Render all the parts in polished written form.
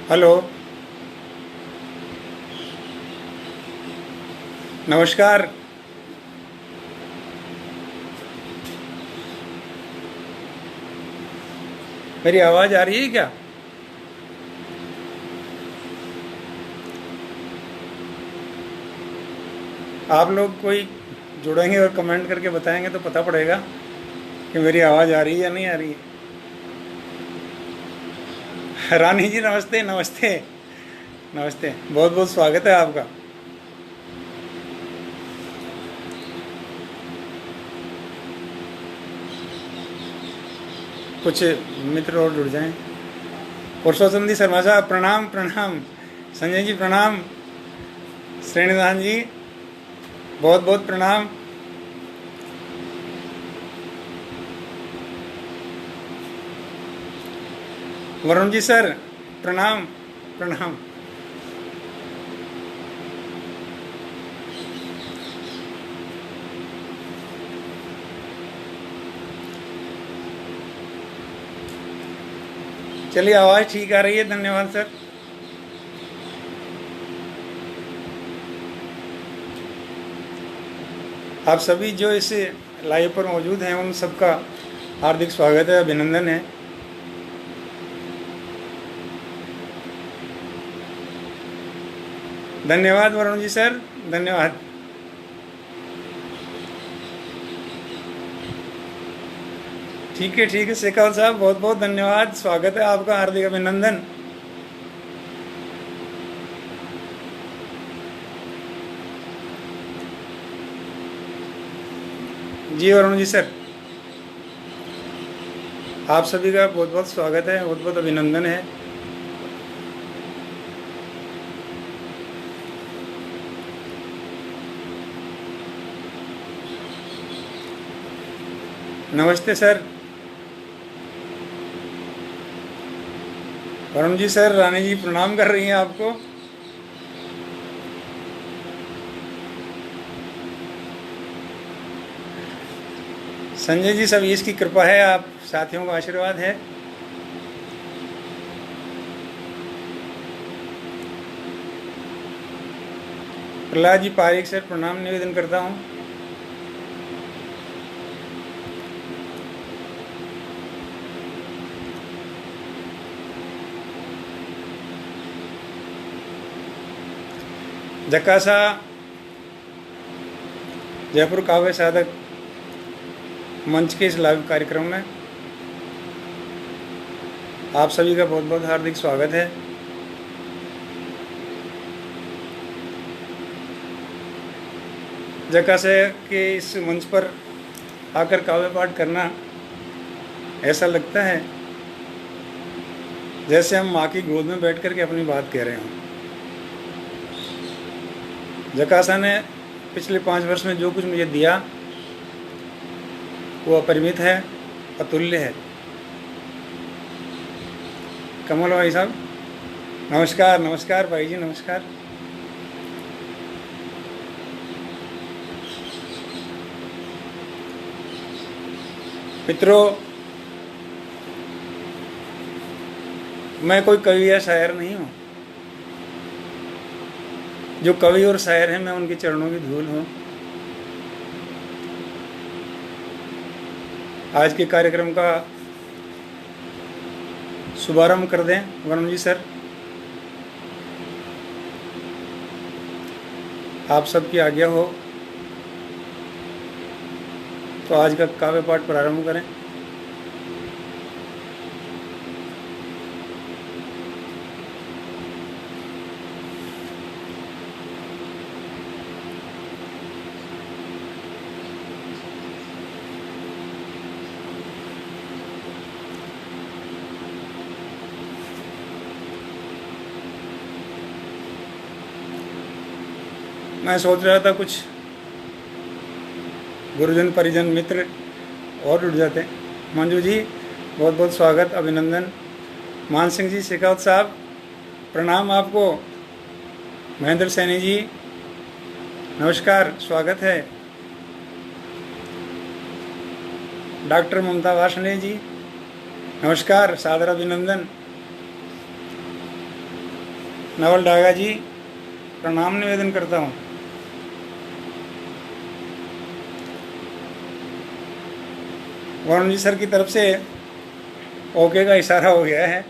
Hello. नमस्कार। मेरी आवाज़ आ रही है क्या? आप लोग कोई जुड़ेंगे और कमेंट करके बताएंगे तो पता पड़ेगा कि मेरी आवाज़ आ रही है या नहीं आ रही है। रानी जी नमस्ते नमस्ते। नमस्ते, बहुत बहुत स्वागत है आपका। कुछ मित्र और जुड़ जाएं। पुरुषोत्तम जी शर्मा साहब प्रणाम प्रणाम। संजय जी प्रणाम। श्रेणीदान जी बहुत बहुत प्रणाम। वरुण जी सर प्रणाम प्रणाम। चलिए, आवाज़ ठीक आ रही है, धन्यवाद सर। आप सभी जो इस लाइव पर मौजूद हैं उन सबका हार्दिक स्वागत है, अभिनंदन है। धन्यवाद वरुण जी सर, धन्यवाद। ठीक है शेखावत साहब, बहुत बहुत धन्यवाद, स्वागत है आपका, हार्दिक अभिनंदन। जी वरुण जी सर, आप सभी का बहुत बहुत स्वागत है, बहुत बहुत अभिनंदन है। नमस्ते सर। वरुण जी सर, रानी जी प्रणाम कर रही हैं आपको। संजय जी, सब इसकी कृपा है, आप साथियों का आशीर्वाद है। प्रहलाद जी पारिक सर प्रणाम निवेदन करता हूँ। जकासा जयपुर काव्य साधक मंच के इस लाइव कार्यक्रम में आप सभी का बहुत बहुत हार्दिक स्वागत है। जकासे के इस मंच पर आकर काव्य पाठ करना ऐसा लगता है जैसे हम माँ की गोद में बैठ कर के अपनी बात कह रहे हों। जकासा ने पिछले 5 वर्ष में जो कुछ मुझे दिया वो अपरिमित है, अतुल्य है। कमल भाई साहब नमस्कार। नमस्कार भाई जी, नमस्कार। मित्रों, मैं कोई कवि या शायर नहीं हूँ। जो कवि और शायर हैं, मैं उनके चरणों की धूल हूँ। आज के कार्यक्रम का शुभारंभ कर दें वरुण जी सर। आप सबकी आज्ञा हो तो आज का काव्य पाठ प्रारंभ करें। मैं सोच रहा था कुछ गुरुजन परिजन मित्र और जुड़ जाते हैं। मंजू जी बहुत बहुत स्वागत, अभिनंदन। मान सिंह जी, शेखावत साहब प्रणाम आपको। महेंद्र सैनी जी नमस्कार, स्वागत है। डॉक्टर ममता वार्ष्णेय जी नमस्कार, सादर अभिनंदन। नवल डागा जी प्रणाम निवेदन करता हूँ। वरुण जी सर की तरफ से ओके का इशारा हो गया है।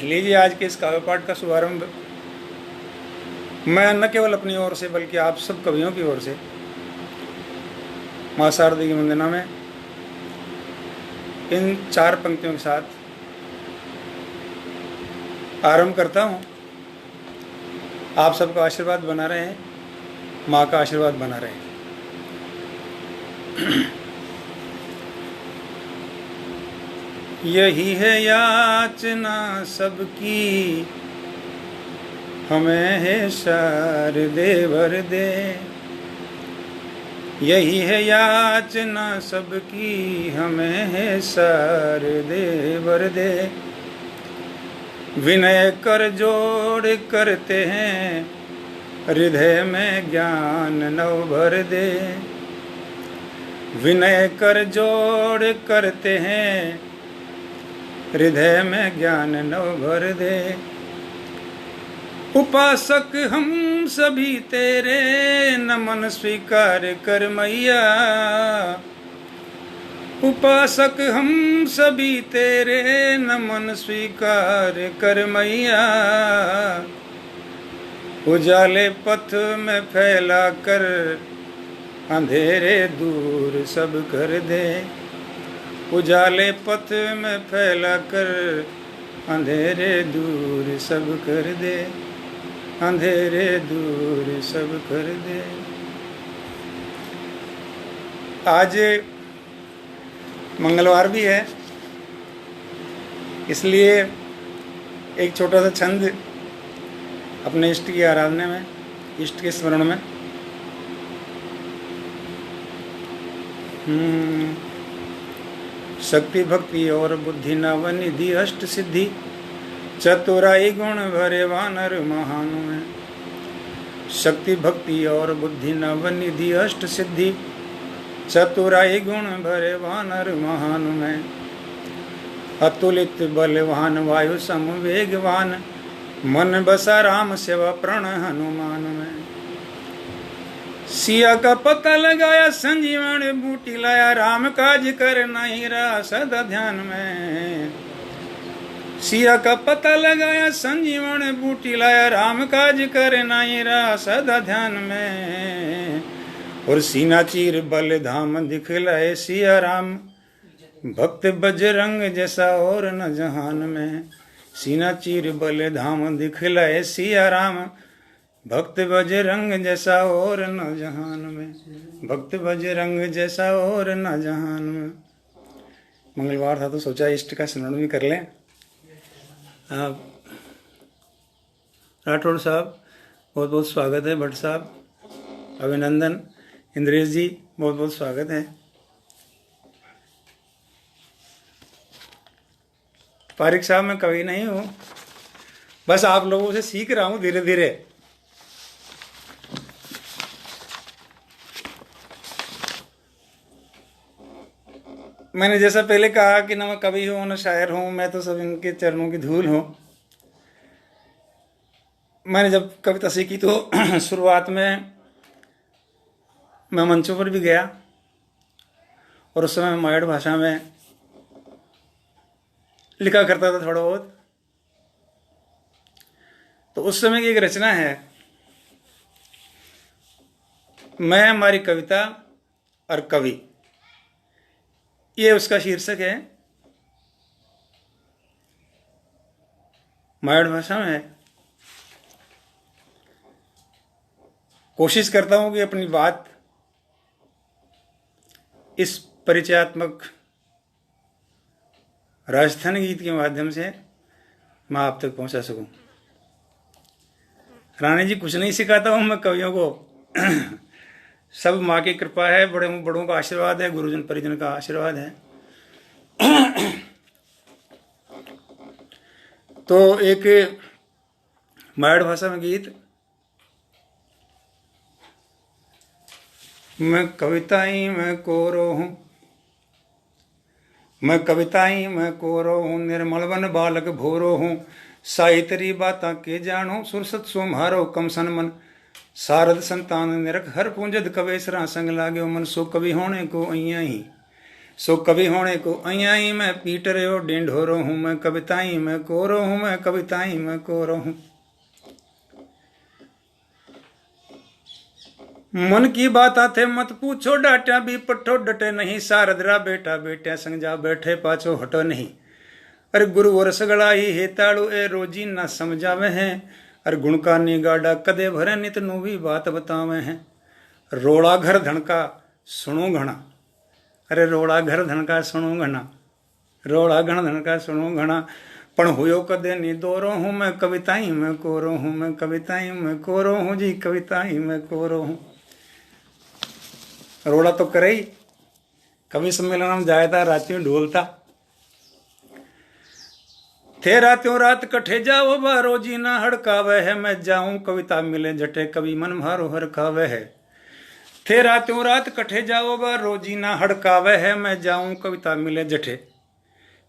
लीजिए आज के इस काव्य पाठ का शुभारंभ मैं न केवल अपनी ओर से बल्कि आप सब कवियों की ओर से माँ शारदा की वंदना में इन 4 पंक्तियों के साथ आरंभ करता हूँ। आप सबका आशीर्वाद बना रहे, माँ का आशीर्वाद बना रहे। यही है याचना सबकी, हमें है शारदे वरदे। यही है याचना सबकी, हमें है शारदे वरदे। विनय कर जोड़ करते हैं, हृदय में ज्ञान नव भर दे। विनय कर जोड़ करते हैं, हृदय में ज्ञान नव भर दे। उपासक हम सभी तेरे, नमन स्वीकार कर मैया। उपासक हम सभी तेरे, नमन स्वीकार कर मैया। उजाले पथ में फैला कर, अंधेरे दूर सब कर दे। उजाले पथ में फैला कर, अंधेरे दूर सब कर दे। अंधेरे दूर सब कर दे। आज मंगलवार भी है, इसलिए एक छोटा सा छंद अपने इष्ट की आराधना में, इष्ट के स्मरण में। शक्ति भक्ति और बुद्धि नवनिधि अष्ट सिद्धि, चतुराई गुण भरे वानर महानु में। शक्ति भक्ति और बुद्धि नवनिधि अष्ट सिद्धि, चतुराई गुण भरे वानर महानु में। अतुलित बलवान वायु सम वेगवान, मन बसा राम सेवा प्रण हनुमान में। सिया का पता लगाया संजीवन बूटी लाया, राम काज कर नहीं रहा सदा ध्यान में। सिया का पता लगाया संजीवन बूटी लाया, राम काज कर नहीं रहा सदा ध्यान में। और सीना चीर बल धाम दिखलाए सिया राम, भक्त बजरंग जैसा और न जहान में। सीना चीर बल धाम दिखलाए सिया राम, भक्त बजरंग जैसा और न जहान में। भक्त बजरंग जैसा और न जहान में। मंगलवार था तो सोचा इष्ट का स्मरण भी कर लें। राठौड़ साहब बहुत बहुत स्वागत है। भट्ट साहब अभिनंदन। इंद्रेश जी बहुत बहुत स्वागत है। पारिक साहब मैं कवि नहीं हूँ, बस आप लोगों से सीख रहा हूँ धीरे धीरे। मैंने जैसा पहले कहा कि न मैं कवि हूँ न शायर हूँ, मैं तो सब इनके चरणों की धूल हूँ। मैंने जब कविता सीखी तो शुरुआत में मैं मंचों पर भी गया और उस समय मगध भाषा में लिखा करता था थोड़ा बहुत। तो उस समय की एक रचना है, मैं हमारी कविता और कवि, ये उसका शीर्षक है। मगध भाषा में कोशिश करता हूं कि अपनी बात इस परिचयात्मक राजस्थानी गीत के माध्यम से मैं आप तक पहुंचा सकूं। रानी जी कुछ नहीं सिखाता हूं मैं कवियों को, सब माँ की कृपा है, बड़ों का आशीर्वाद है, गुरुजन परिजन का आशीर्वाद है। तो एक मराठ भाषा में गीत, मैं कविताई मैं कोरो हूँ, मैं कविताई मैं कोरो हूँ, निर्मल वन बालक भोरो हूँ, साहितरी बाता के जानो सुरसत सो म्हारो कम सन मन सारद संतान निरख हर पूंजद कवेसरा संग लाग्यो मन सो कवि होने को अइया ही सो कवि होने को अइया ही मैं पीट रहो ढिंढोरो हूँ मैं कविताई मैं कोरो हूँ मैं कविताई मैं कोरो हूँ। मन की बात आते मत पूछो डाटा भी पट्टो डटे नहीं सारदरा बेटा बेटा संग जा बैठे पाछो हटो नहीं। अरे गुरु वरस गड़ाई हे ताड़ू ए रोजी ना समझावे हैं अरे गुण का निगाड़ा कदे भरे नित नु भी बात बतावे हैं। रोड़ा घर धनका सुनो घना अरे रोड़ा घर धनका सुनो घना रोड़ा घन धनका सुनो घना पण हुयो कदे नी दोरो हूँ मैं कविताई मैं कोरो हूँ मैं कविताई मैं कोरो हूँ जी कविताई मैं कोरो हूँ। रोड़ा तो करे ही कवि सम्मेलन में जाया था रातियों ढोलता थे रात्यों रात कठे जाओ बारो जी ना हड़कावे है मैं जाऊं कविता मिले जटे कवि मन मारो हड़कावे है। थे रात्यों रात कठे जाओ बारो जी ना हड़कावे है मैं जाऊं कविता मिले जटे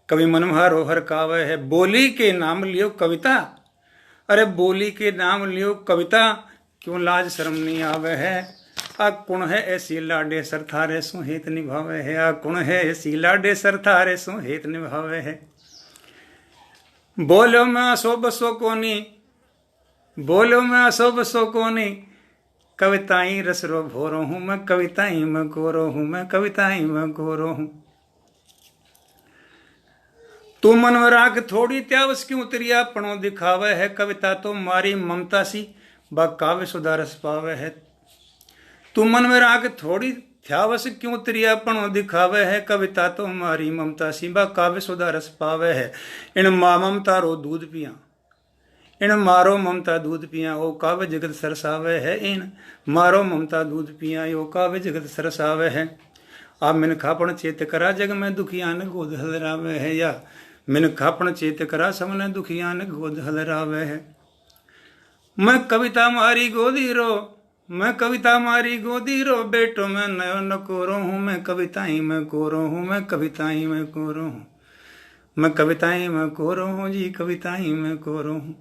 कवि मन मारो हड़कावे है। बोली के नाम लियो कविता अरे बोली के नाम लियो कविता क्यों लाज शर्म नहीं आवे है। आ कुण है ऐसी लाडे सर थारे सो हेत निभावे है आ कुण है ऐसी लाडे सर थारे सो हेत निभावे है। बोलो मैं असो बसो कोनी बोलो मैं असो बसो कोनी कविताई रसरो भोरो हूँ मैं कविताई मैं कोरो हूँ मैं कविताई मैं कोरो हूँ। तू मन में राख थोड़ी त्यावस क्यों उतरिया पणो दिखावे है कविता तो मारी ममता सी बा काव्य सुधारस पावे है। तू मन में राख थोड़ी थ्यावस क्यों त्रियापणो दिखावे है कविता तो हमारी ममता सीबा काव्य सुधा रस पावे है। इन माँ ममता रो दूध पिया इन मारो ममता दूध पिया ओ काव्य जगत सरसावे है। इन मारो ममता दूध पिया ओ काव्य जगत सरसावे है। आप मिन खापण चेत करा जग में दुखियान गोद हलरावे है या मिन खापण चेत करा सबने दुखियान गोद हलरावे है। मैं कविता मारी गोदी रो मैं कविता मारी गोदी रो बेटो मैं नयो न कोरो हूँ मैं कविताई मैं कोरो हूँ मैं कविताई मैं कोरो हूँ मैं कविताई मैं कोरो हूँ जी कविताई मैं कोरो हूँ।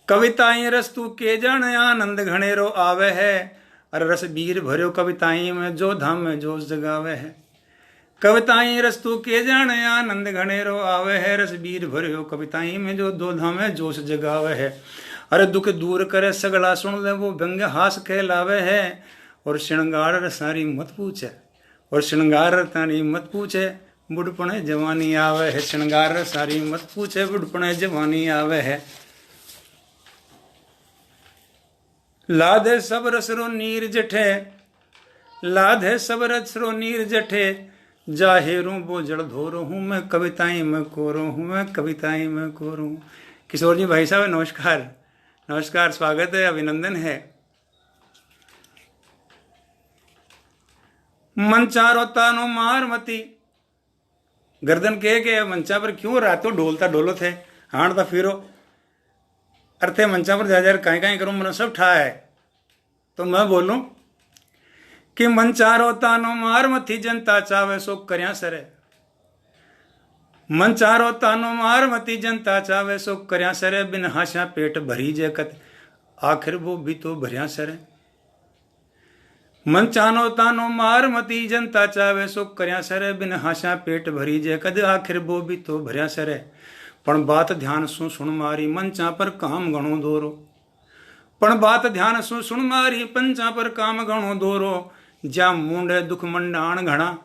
कविताई रस तू के जन आनंद घनेरो आवे है अरे रस बीर भर्यो कविताई में जो धाम में जोश जगावे है। कविताई रस तू के जन आनंद घनेरो आवे है रस बीर भर्यो कविताई में जो दो धाम में जोश जगावे है। अरे दुख दूर करे सगड़ा सुन ले वो व्यंग्य हास कहलावे है और श्रृंगार सारी मत पूछे और श्रृंगार तारी मत पूछे बुढ़पणे जवानी आवे है। श्रृंगार सारी मत पूछे बुढ़पणे जवानी आवे है। लाधे सब रसरो नीर जठे लाधे सब रसरो नीर जठे जाहेरू वो जड़ धोरो हूँ मैं कविताई मैं कोरो हूँ मैं कविताई मैं कोरो हूँ। किशोर जी भाई साहब नमस्कार नमस्कार स्वागत है अभिनंदन है। मंचारो तानो मारमती गर्दन के मंचा पर क्यों रातों ढोलता ढोलो थे हांडता फिरो अर्थे मंचा पर जा कहीं कहीं करूं मैंने सब ठा है तो मैं बोलूं कि मंचारो तानो मारमती जनता चावे सो करया सरे मंचारो तानो मारमती जनता चावे सो करया सरे बिन हाशा पेट भरी जकत आखिर वो भी तो भरिया सरे। मंचानो तानो मारमती जनता चावे सो करया सरे बिन हाशा पेट भरी जकत आखिर वो भी तो भरिया सरे। पण बात ध्यान सु सुन मारी मंचा पर काम घणो दोरो पण बात ध्यान सु सुन मारी पंचा पर काम घणो दोरो ज्या मुंडे दुख मंडाण घणा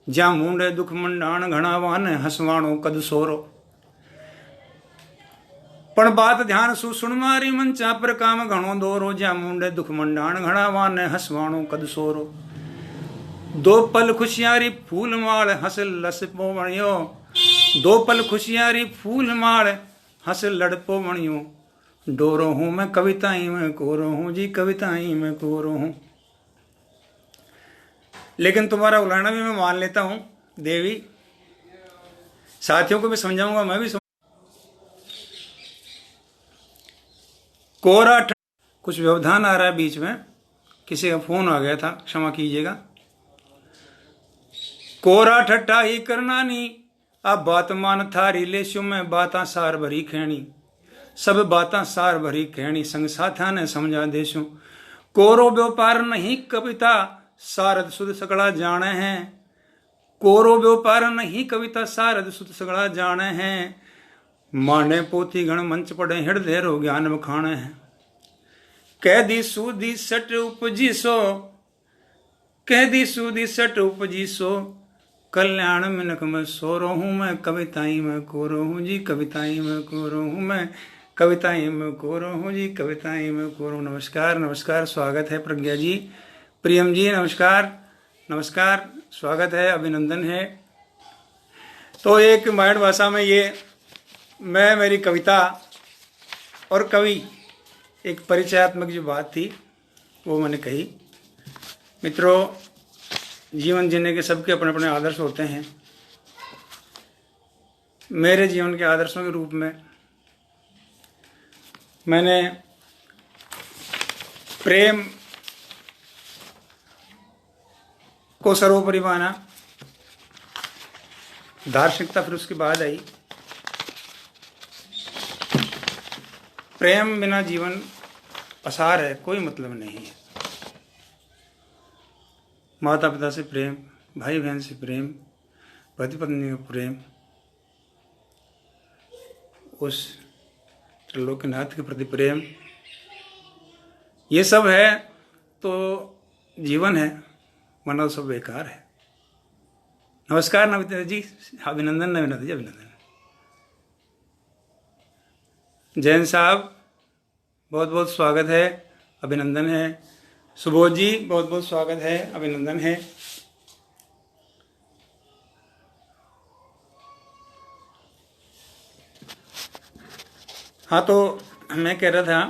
ज्या मुंडे दुख मंडाण घणा वाने हसवाणो कद सोरो। पण बात ध्यान सु सुन मारी मंचा पर काम घणो दोरो ज्या मुंडे दुख मंडाण घणा वाने हसवाणो कद सोरो। दो पल खुशियारी फूल माल हंस लस पोवणियो दो पल खुशियारी फूल माल हंस लड़ पोवणियो डोरो हूँ मैं कविताई मैं कोरो हूँ जी कविताई मैं कोरो हूँ। लेकिन तुम्हारा उलाहना भी मैं मान लेता हूं देवी साथियों को भी समझाऊंगा मैं भी कोरा कुछ व्यवधान आ रहा है बीच में किसी का फोन आ गया था क्षमा कीजिएगा। कोरा ठट्टा ही करना नी अब बात मान थारी ले शु मैं बातां सार भरी खेणी, सब बातां सार भरी कहणी, संग साथा ने समझा देशु। कोरो व्यापार नहीं कविता सारद सुध सकड़ा जाने हैं, कोरो व्यापार नहीं कविता सारद सुध सकड़ा जाने हैं। माने पोथी गण मंच पढ़े हृदय रो ज्ञान बखाने हैं। कह दी सूदी सट उपजी सो, कह दी सूदी सट उपजी सो, कल्याण मिनक में सोरो हूँ मैं, कविताई में कोरो हूँ जी, कविताई में कोरो हूँ मैं, कविताएं में कोरो हूँ जी, कविताएं में कोरो। नमस्कार नमस्कार, स्वागत है प्रज्ञा जी, प्रियम जी नमस्कार नमस्कार, स्वागत है, अभिनंदन है। तो एक मायण भाषा में ये मैं मेरी कविता और कवि एक परिचयात्मक जो बात थी वो मैंने कही। मित्रों, जीवन जीने के सबके अपने अपने आदर्श होते हैं। मेरे जीवन के आदर्शों के रूप में मैंने प्रेम को सर्वोपरि माना, दार्शनिकता फिर उसके बाद आई। प्रेम बिना जीवन असार है, कोई मतलब नहीं है। माता पिता से प्रेम, भाई बहन से प्रेम, पति पत्नी का प्रेम, उस त्रिलोकीनाथ के प्रति प्रेम, ये सब है तो जीवन है, वरना सब बेकार है। नमस्कार नविता जी, अभिनंदन नविता जी, अभिनंदन। जैन साहब बहुत बहुत स्वागत है, अभिनंदन है। सुबोध जी बहुत बहुत स्वागत है, अभिनंदन है। हाँ, तो मैं कह रहा था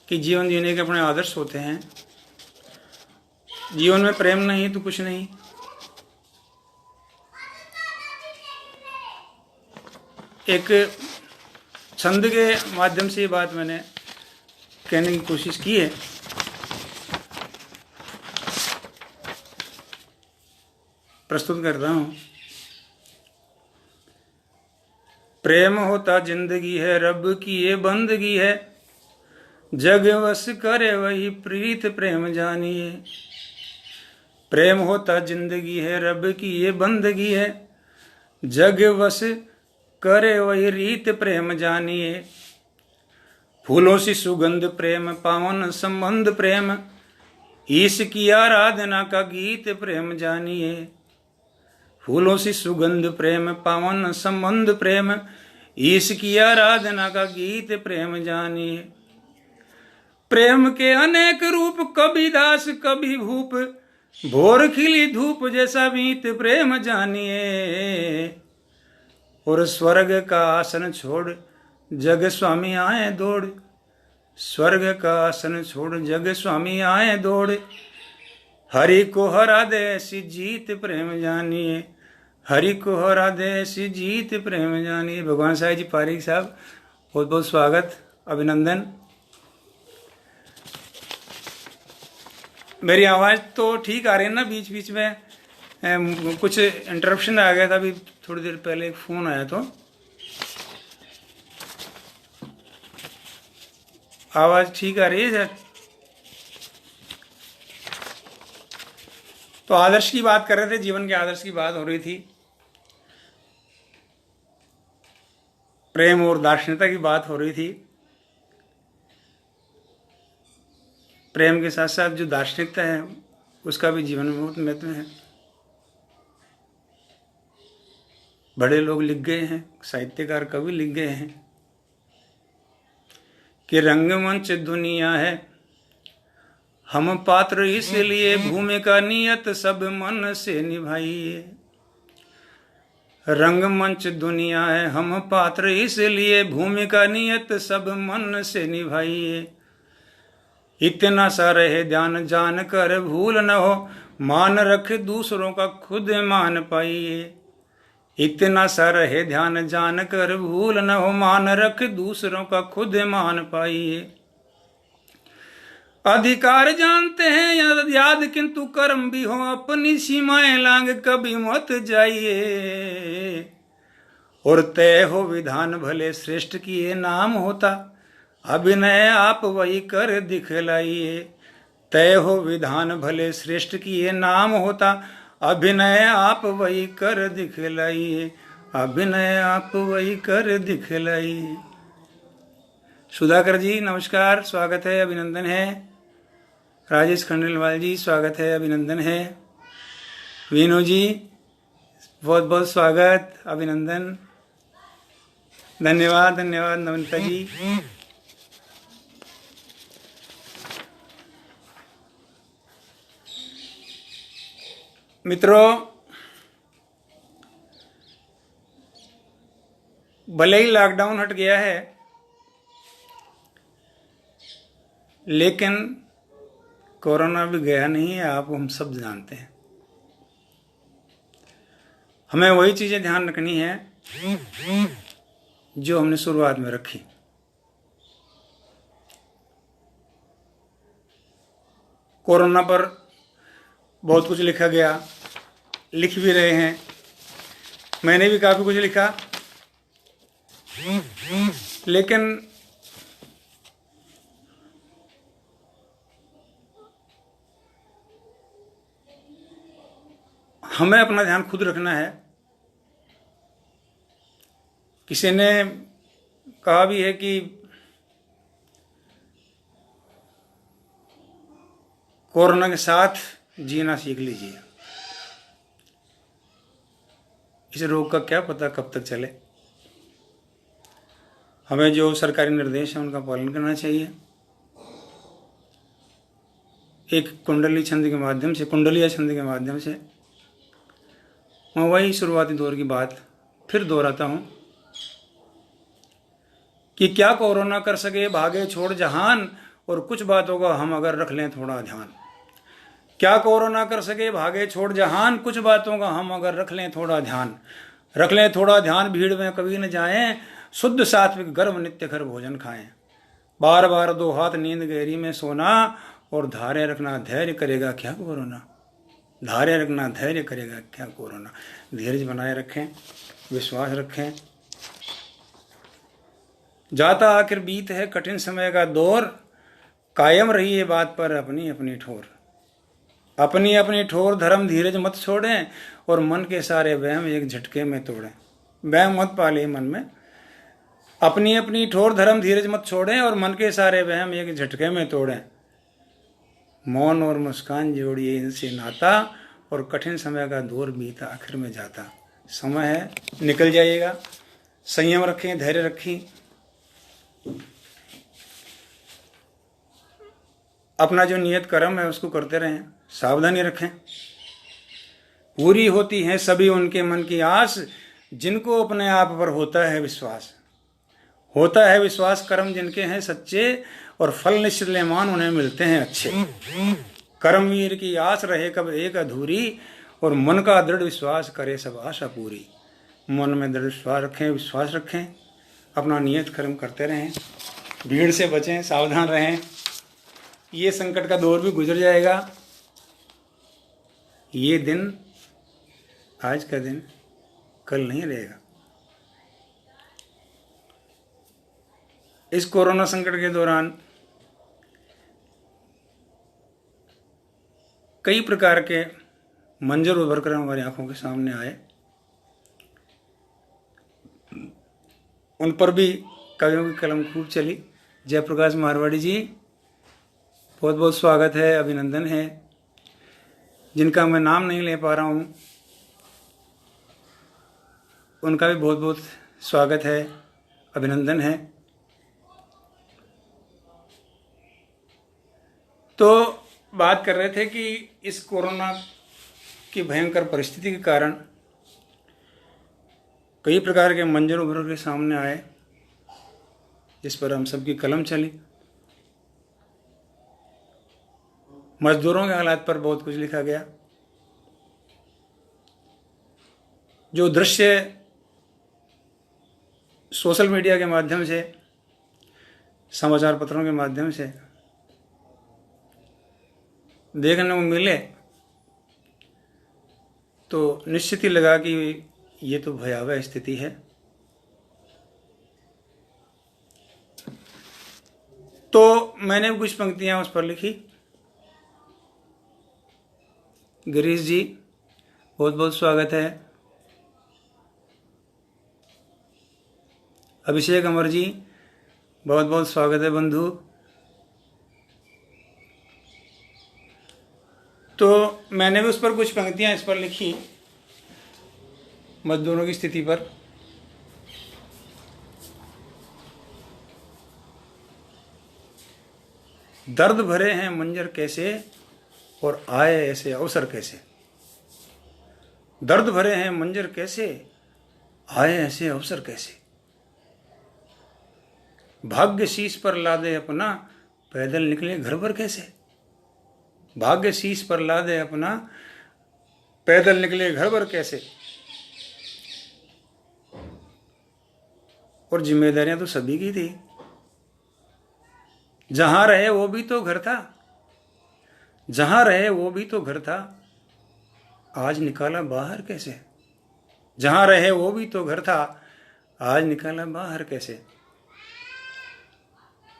कि जीवन जीने के अपने आदर्श होते हैं। जीवन में प्रेम नहीं तो कुछ नहीं। एक छंद के माध्यम से ये बात मैंने कहने की कोशिश की है। प्रस्तुत करता हूँ। प्रेम होता जिंदगी है, रब की ये बंदगी है, जग वश करे वही प्रीत प्रेम जानिए। प्रेम होता जिंदगी है, रब की ये बंदगी है, जग वश करे वही रीत प्रेम जानिए। फूलों सी सुगंध प्रेम, पावन संबंध प्रेम, ईश की आराधना का गीत प्रेम जानिए। फूलों सी सुगंध प्रेम, पावन संबंध प्रेम, ईश की आराधना का गीत प्रेम जानिए। प्रेम के अनेक रूप, कभी दास कभी भूप, भोर खिली धूप जैसा बीत प्रेम जानिए। और स्वर्ग का आसन छोड़ जग स्वामी आए दौड़, स्वर्ग का आसन छोड़ जग स्वामी आए दौड़, हरि को हरा दे ऐसी जीत प्रेम जानिए। हरि को हरा दे ऐसी जीत प्रेम जानिए। भगवान साहिब जी पारिक साहब बहुत बहुत स्वागत, अभिनंदन। मेरी आवाज़ तो ठीक आ रही है ना? बीच बीच में कुछ इंटरप्शन आ गया था, अभी थोड़ी देर पहले एक फ़ोन आया तो आवाज़ ठीक आ रही है सर? तो आदर्श की बात कर रहे थे, जीवन के आदर्श की बात हो रही थी, प्रेम और दार्शनिकता की बात हो रही थी। प्रेम के साथ साथ जो दार्शनिकता है उसका भी जीवन में बहुत महत्व है। बड़े लोग लिख गए हैं, साहित्यकार कवि लिख गए हैं कि रंगमंच दुनिया है, हम पात्र इसलिए भूमिका नियत सब मन से निभाइए। रंगमंच दुनिया है, हम पात्र इसलिए भूमिका नियत सब मन से निभाइए। इतना सा रहे ध्यान जान कर भूल न हो, मान रख दूसरों का खुद मान पाइए। इतना सा रहे ध्यान जान कर भूल न हो, मान रख दूसरों का खुद मान पाइए। अधिकार जानते हैं याद, किंतु कर्म भी हो, अपनी सीमाएं लांग कभी मत जाइए। और तय हो विधान भले श्रेष्ठ किए नाम होता, अभिनय आप वही कर दिखलाइए। तय हो विधान भले श्रेष्ठ किए नाम होता, अभिनय आप वही कर दिखलाइए। अभिनय आप वही कर दिखलाइए। सुधाकर जी नमस्कार, स्वागत है, अभिनंदन है। राजेश खंडेलवाल जी स्वागत है, अभिनंदन है। वीनू जी बहुत बहुत स्वागत, अभिनंदन, धन्यवाद धन्यवाद। नवनीता जी मित्रों, भले ही लॉकडाउन हट गया है, लेकिन कोरोना भी गया नहीं है, आप हम सब जानते हैं। हमें वही चीजें ध्यान रखनी है जो हमने शुरुआत में रखी। कोरोना पर बहुत कुछ लिखा गया, लिख भी रहे हैं, मैंने भी काफी कुछ लिखा, लेकिन हमें अपना ध्यान खुद रखना है। किसी ने कहा भी है कि कोरोना के साथ जीना सीख लीजिए। इस रोग का क्या पता कब तक चले। हमें जो सरकारी निर्देश है उनका पालन करना चाहिए। एक कुंडली छंद के माध्यम से, कुंडलिया छंद के माध्यम से मैं वही शुरुआती दौर की बात फिर दोहराता हूं कि क्या कोरोना कर सके भागे छोड़ जहान, और कुछ बातों का हम अगर रख लें थोड़ा ध्यान। क्या कोरोना कर सके भागे छोड़ जहान, कुछ बातों का हम अगर रख लें थोड़ा ध्यान। रख लें थोड़ा ध्यान, भीड़ में कभी न जाएं, शुद्ध सात्विक गर्भ नित्य कर भोजन खाएं। बार बार दो हाथ नींद गहरी में सोना, और धार्य रखना धैर्य करेगा क्या कोरोना। धार्य रखना धैर्य करेगा क्या कोरोना। धैर्य बनाए रखें, विश्वास रखें। जाता आखिर बीत है कठिन समय का दौर, कायम रहिए बात पर अपनी अपनी ठोर। अपनी अपनी ठोर धर्म धीरज मत छोड़ें, और मन के सारे वहम एक झटके में तोड़ें। वहम मत पाले मन में। अपनी अपनी ठोर धर्म धीरज मत छोड़ें, और मन के सारे वहम एक झटके में तोड़ें। मौन और मुस्कान जोड़िए इनसे नाता, और कठिन समय का दौर बीता आखिर में जाता। समय है, निकल जाइएगा। संयम रखें, धैर्य रखें। अपना जो नियत कर्म है उसको करते रहें, सावधानी रखें। पूरी होती है सभी उनके मन की आस, जिनको अपने आप पर होता है विश्वास। होता है विश्वास कर्म जिनके हैं सच्चे, और फल निश्चितमान उन्हें मिलते हैं अच्छे। कर्मवीर की आस रहे कब एक अधूरी, और मन का दृढ़ विश्वास करे सब आशा पूरी। मन में दृढ़ विश्वास रखें, विश्वास रखें, अपना नियत कर्म करते रहें, भीड़ से बचें, सावधान रहें। ये संकट का दौर भी गुजर जाएगा। ये दिन, आज का दिन कल नहीं रहेगा। इस कोरोना संकट के दौरान कई प्रकार के मंजर उभर कर हमारी आंखों के सामने आए। उन पर भी कवियों की कलम खूब चली। जयप्रकाश मारवाड़ी जी बहुत बहुत स्वागत है, अभिनंदन है। जिनका मैं नाम नहीं ले पा रहा हूं उनका भी बहुत बहुत स्वागत है, अभिनंदन है। तो बात कर रहे थे कि इस कोरोना की भयंकर परिस्थिति के कारण कई प्रकार के मंजर उभर के सामने आए, जिस पर हम सबकी कलम चली। मजदूरों के हालात पर बहुत कुछ लिखा गया। जो दृश्य सोशल मीडिया के माध्यम से, समाचार पत्रों के माध्यम से देखने को मिले तो निश्चित ही लगा कि ये तो भयावह स्थिति है। तो मैंने कुछ पंक्तियां उस पर लिखी। गिरीश जी बहुत बहुत स्वागत है। अभिषेक अमर जी बहुत बहुत स्वागत है बंधु। तो मैंने भी उस पर कुछ पंक्तियां इस पर लिखी, मजदूरों की स्थिति पर। दर्द भरे हैं मंजर कैसे और आए ऐसे अवसर कैसे। दर्द भरे हैं मंजर कैसे, आए ऐसे अवसर कैसे। भाग्य शीश पर लादे अपना, पैदल निकले घर पर कैसे। भाग्य शीश पर लादे अपना, पैदल निकले घर पर कैसे। और जिम्मेदारियां तो सभी की थी। जहां रहे वो भी तो घर था, जहां रहे वो भी तो घर था, आज निकाला बाहर कैसे। जहां रहे वो भी तो घर था, आज निकाला बाहर कैसे।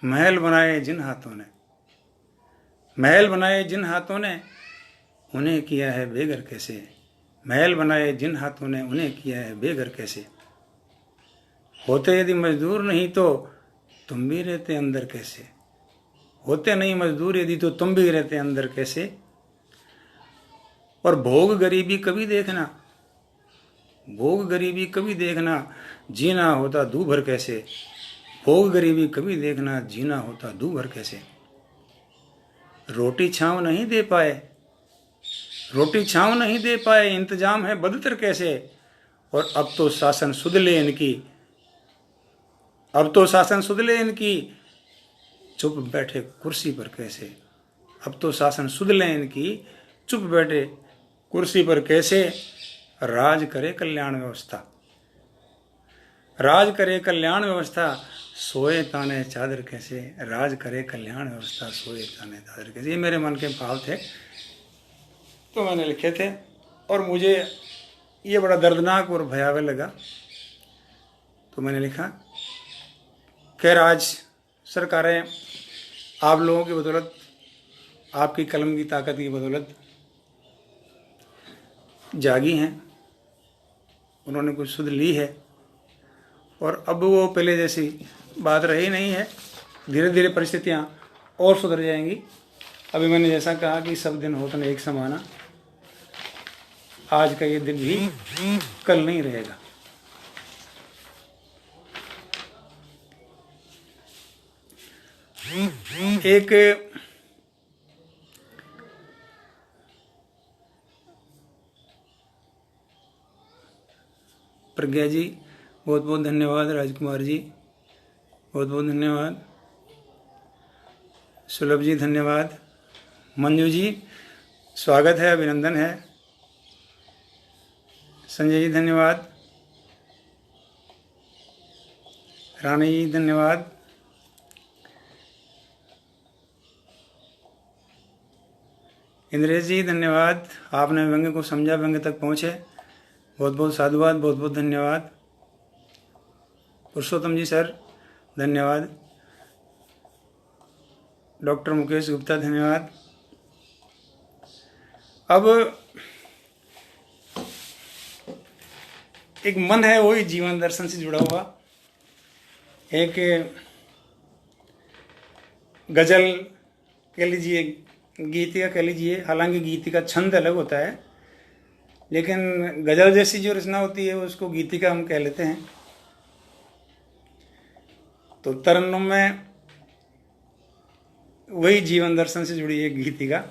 महल बनाए जिन हाथों ने, महल बनाए जिन हाथों ने, उन्हें किया है बेघर कैसे। महल बनाए जिन हाथों ने, उन्हें किया है बेघर कैसे। होते यदि मजदूर नहीं तो तुम भी रहते अंदर कैसे। होते नहीं मजदूर यदि तो तुम भी रहते अंदर कैसे। और भोग गरीबी कभी देखना, भोग गरीबी कभी देखना, जीना होता दूभर कैसे। भोग गरीबी कभी देखना, जीना होता दूभर कैसे। रोटी छांव नहीं दे पाए, रोटी छांव नहीं दे पाए, इंतजाम है बदतर कैसे। और अब तो शासन सुध ले इनकी, अब तो शासन सुध ले इनकी, चुप बैठे कुर्सी पर कैसे। अब तो शासन सुध ले इनकी, चुप बैठे कुर्सी पर कैसे। राज करे कल्याण व्यवस्था, राज करे कल्याण व्यवस्था, सोए ताने चादर कैसे। राज करे कल्याण व्यवस्था, सोए ताने चादर कैसे। ये मेरे मन के भाव थे तो मैंने लिखे थे, और मुझे ये बड़ा दर्दनाक और भयावह लगा तो मैंने लिखा। खैर आज सरकारें आप लोगों की बदौलत, आपकी कलम की ताकत की बदौलत जागी हैं, उन्होंने कुछ सुध ली है। और अब वो पहले जैसी बात रही नहीं है, धीरे धीरे परिस्थितियाँ और सुधर जाएंगी। अभी मैंने जैसा कहा कि सब दिन होता नहीं एक समाना, आज का ये दिन भी कल नहीं रहेगा। एक प्रज्ञा जी बहुत बहुत धन्यवाद, राजकुमार जी बहुत बहुत धन्यवाद, सुलभ जी धन्यवाद, मंजू जी स्वागत है, अभिनंदन है, संजय जी धन्यवाद, रानी जी धन्यवाद, इंद्रेश जी धन्यवाद। आपने व्यंग्य को समझा, व्यंग्य तक पहुँचे, बहुत बहुत साधुवाद, बहुत बहुत धन्यवाद। पुरुषोत्तम जी सर धन्यवाद। डॉक्टर मुकेश गुप्ता धन्यवाद। अब एक मन है वही जीवन दर्शन से जुड़ा हुआ, एक गजल कह लीजिए, गीतिका कह लीजिए। हालांकि गीतिका छंद अलग होता है, लेकिन गजल जैसी जो रचना होती है उसको गीतिका हम कह लेते हैं। तो तरन्नुम में वही जीवन दर्शन से जुड़ी एक गीतिका।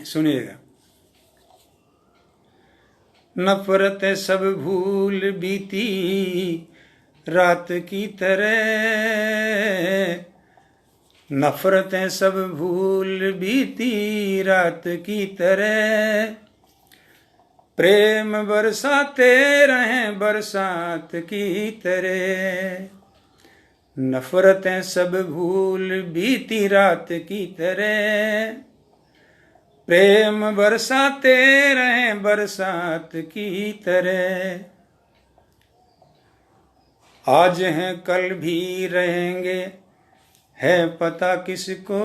सुनिएगा। नफरत सब भूल बीती रात की तरह, नफरतें सब भूल बीती रात की तरह, प्रेम बरसाते रहें बरसात की तरह, नफरतें सब भूल बीती रात की तरह, प्रेम बरसाते रहें बरसात की तरह। आज हैं कल भी रहेंगे है पता किसको,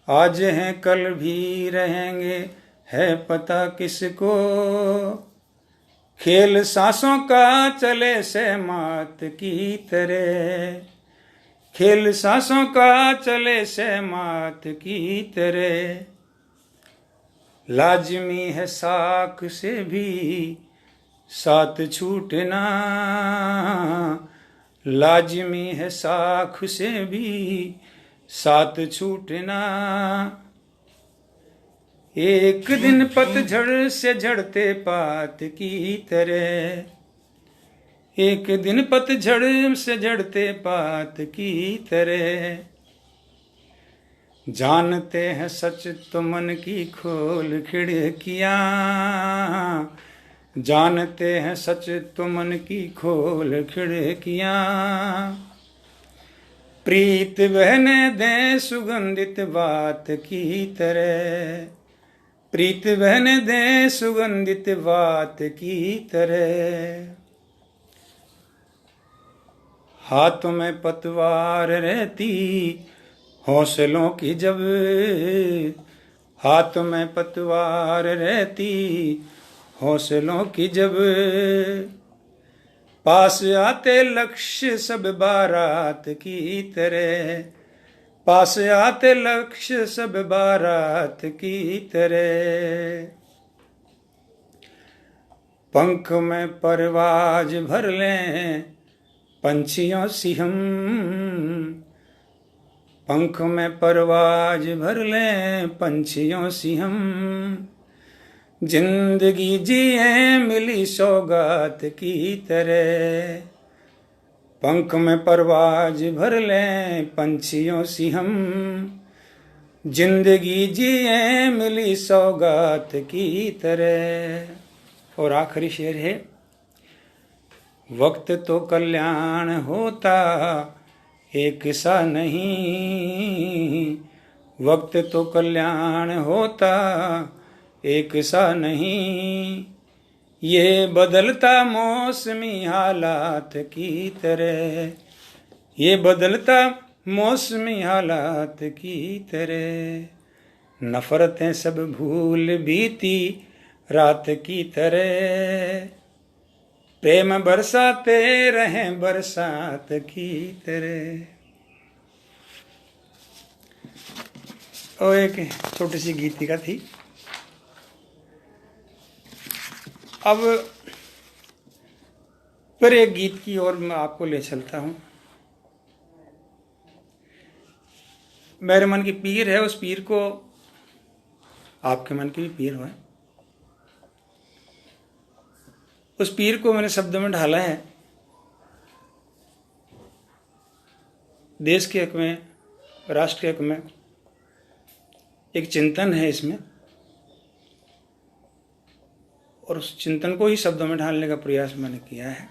आज हैं कल भी रहेंगे है पता किसको। खेल सांसों का चले सहमात की तरह, खेल सांसों का चले सहमात की तरह। लाजमी है साख से भी साथ छूटना, लाजमी है साख से भी साथ छूटना। एक दिन पतझड़ से झड़ते पात की तरह, एक दिन पतझड़ से झड़ते पात की तरह। जानते हैं सच तो मन की खोल खिड़कियाँ, जानते हैं सच तो मन की खोल खिड़कियाँ। प्रीत बहने दें सुगंधित बात की तरह, प्रीत बहने दें सुगंधित बात की तरह। हाथों में पतवार रहती हौसलों की जब, हाथों में पतवार रहती हौसलों की जब। पास आते लक्ष्य सब बारात की तरह, पास आते लक्ष्य सब बारात की तरह। पंख में परवाज भर लें पंछियों सी हम, पंख में परवाज भर लें पंछियों सी हम। जिंदगी जिए मिली सौगात की तरह, पंख में परवाज भर लें पंछियों सी हम। जिंदगी जिए मिली सौगात की तरह। और आखिरी शेर है, वक्त तो कल्याण होता एक सा नहीं, वक्त तो कल्याण होता एक सा नहीं। ये बदलता मौसमी हालात की तरह, ये बदलता मौसमी हालात की तरह। नफरतें सब भूल बीती रात की तरह, प्रेम बरसाते रहें बरसात की तरह। और एक छोटी सी गीतिका थी। अब फिर एक गीत की ओर मैं आपको ले चलता हूँ। मेरे मन की पीर है, उस पीर को आपके मन की भी पीर हो। उस पीर को मैंने शब्दों में ढाला है। देश के हक में, राष्ट्र के हक में एक चिंतन है इसमें, और उस चिंतन को ही शब्दों में ढालने का प्रयास मैंने किया है।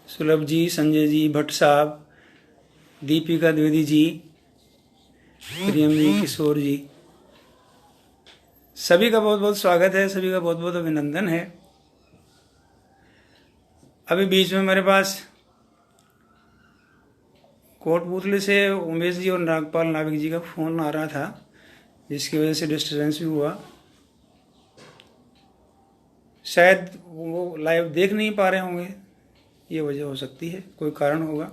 सुलभ जी, संजय जी, भट्ट साहब, दीपिका द्विवेदी जी, प्रियम जी, किशोर जी, सभी का बहुत बहुत स्वागत है, सभी का बहुत बहुत अभिनंदन है। अभी बीच में मेरे पास कोटपुतली से उमेश जी और नागपाल नाविक जी का फोन आ रहा था, जिसकी वजह से डिस्टर्बेंस भी हुआ। शायद वो लाइव देख नहीं पा रहे होंगे, ये वजह हो सकती है, कोई कारण होगा।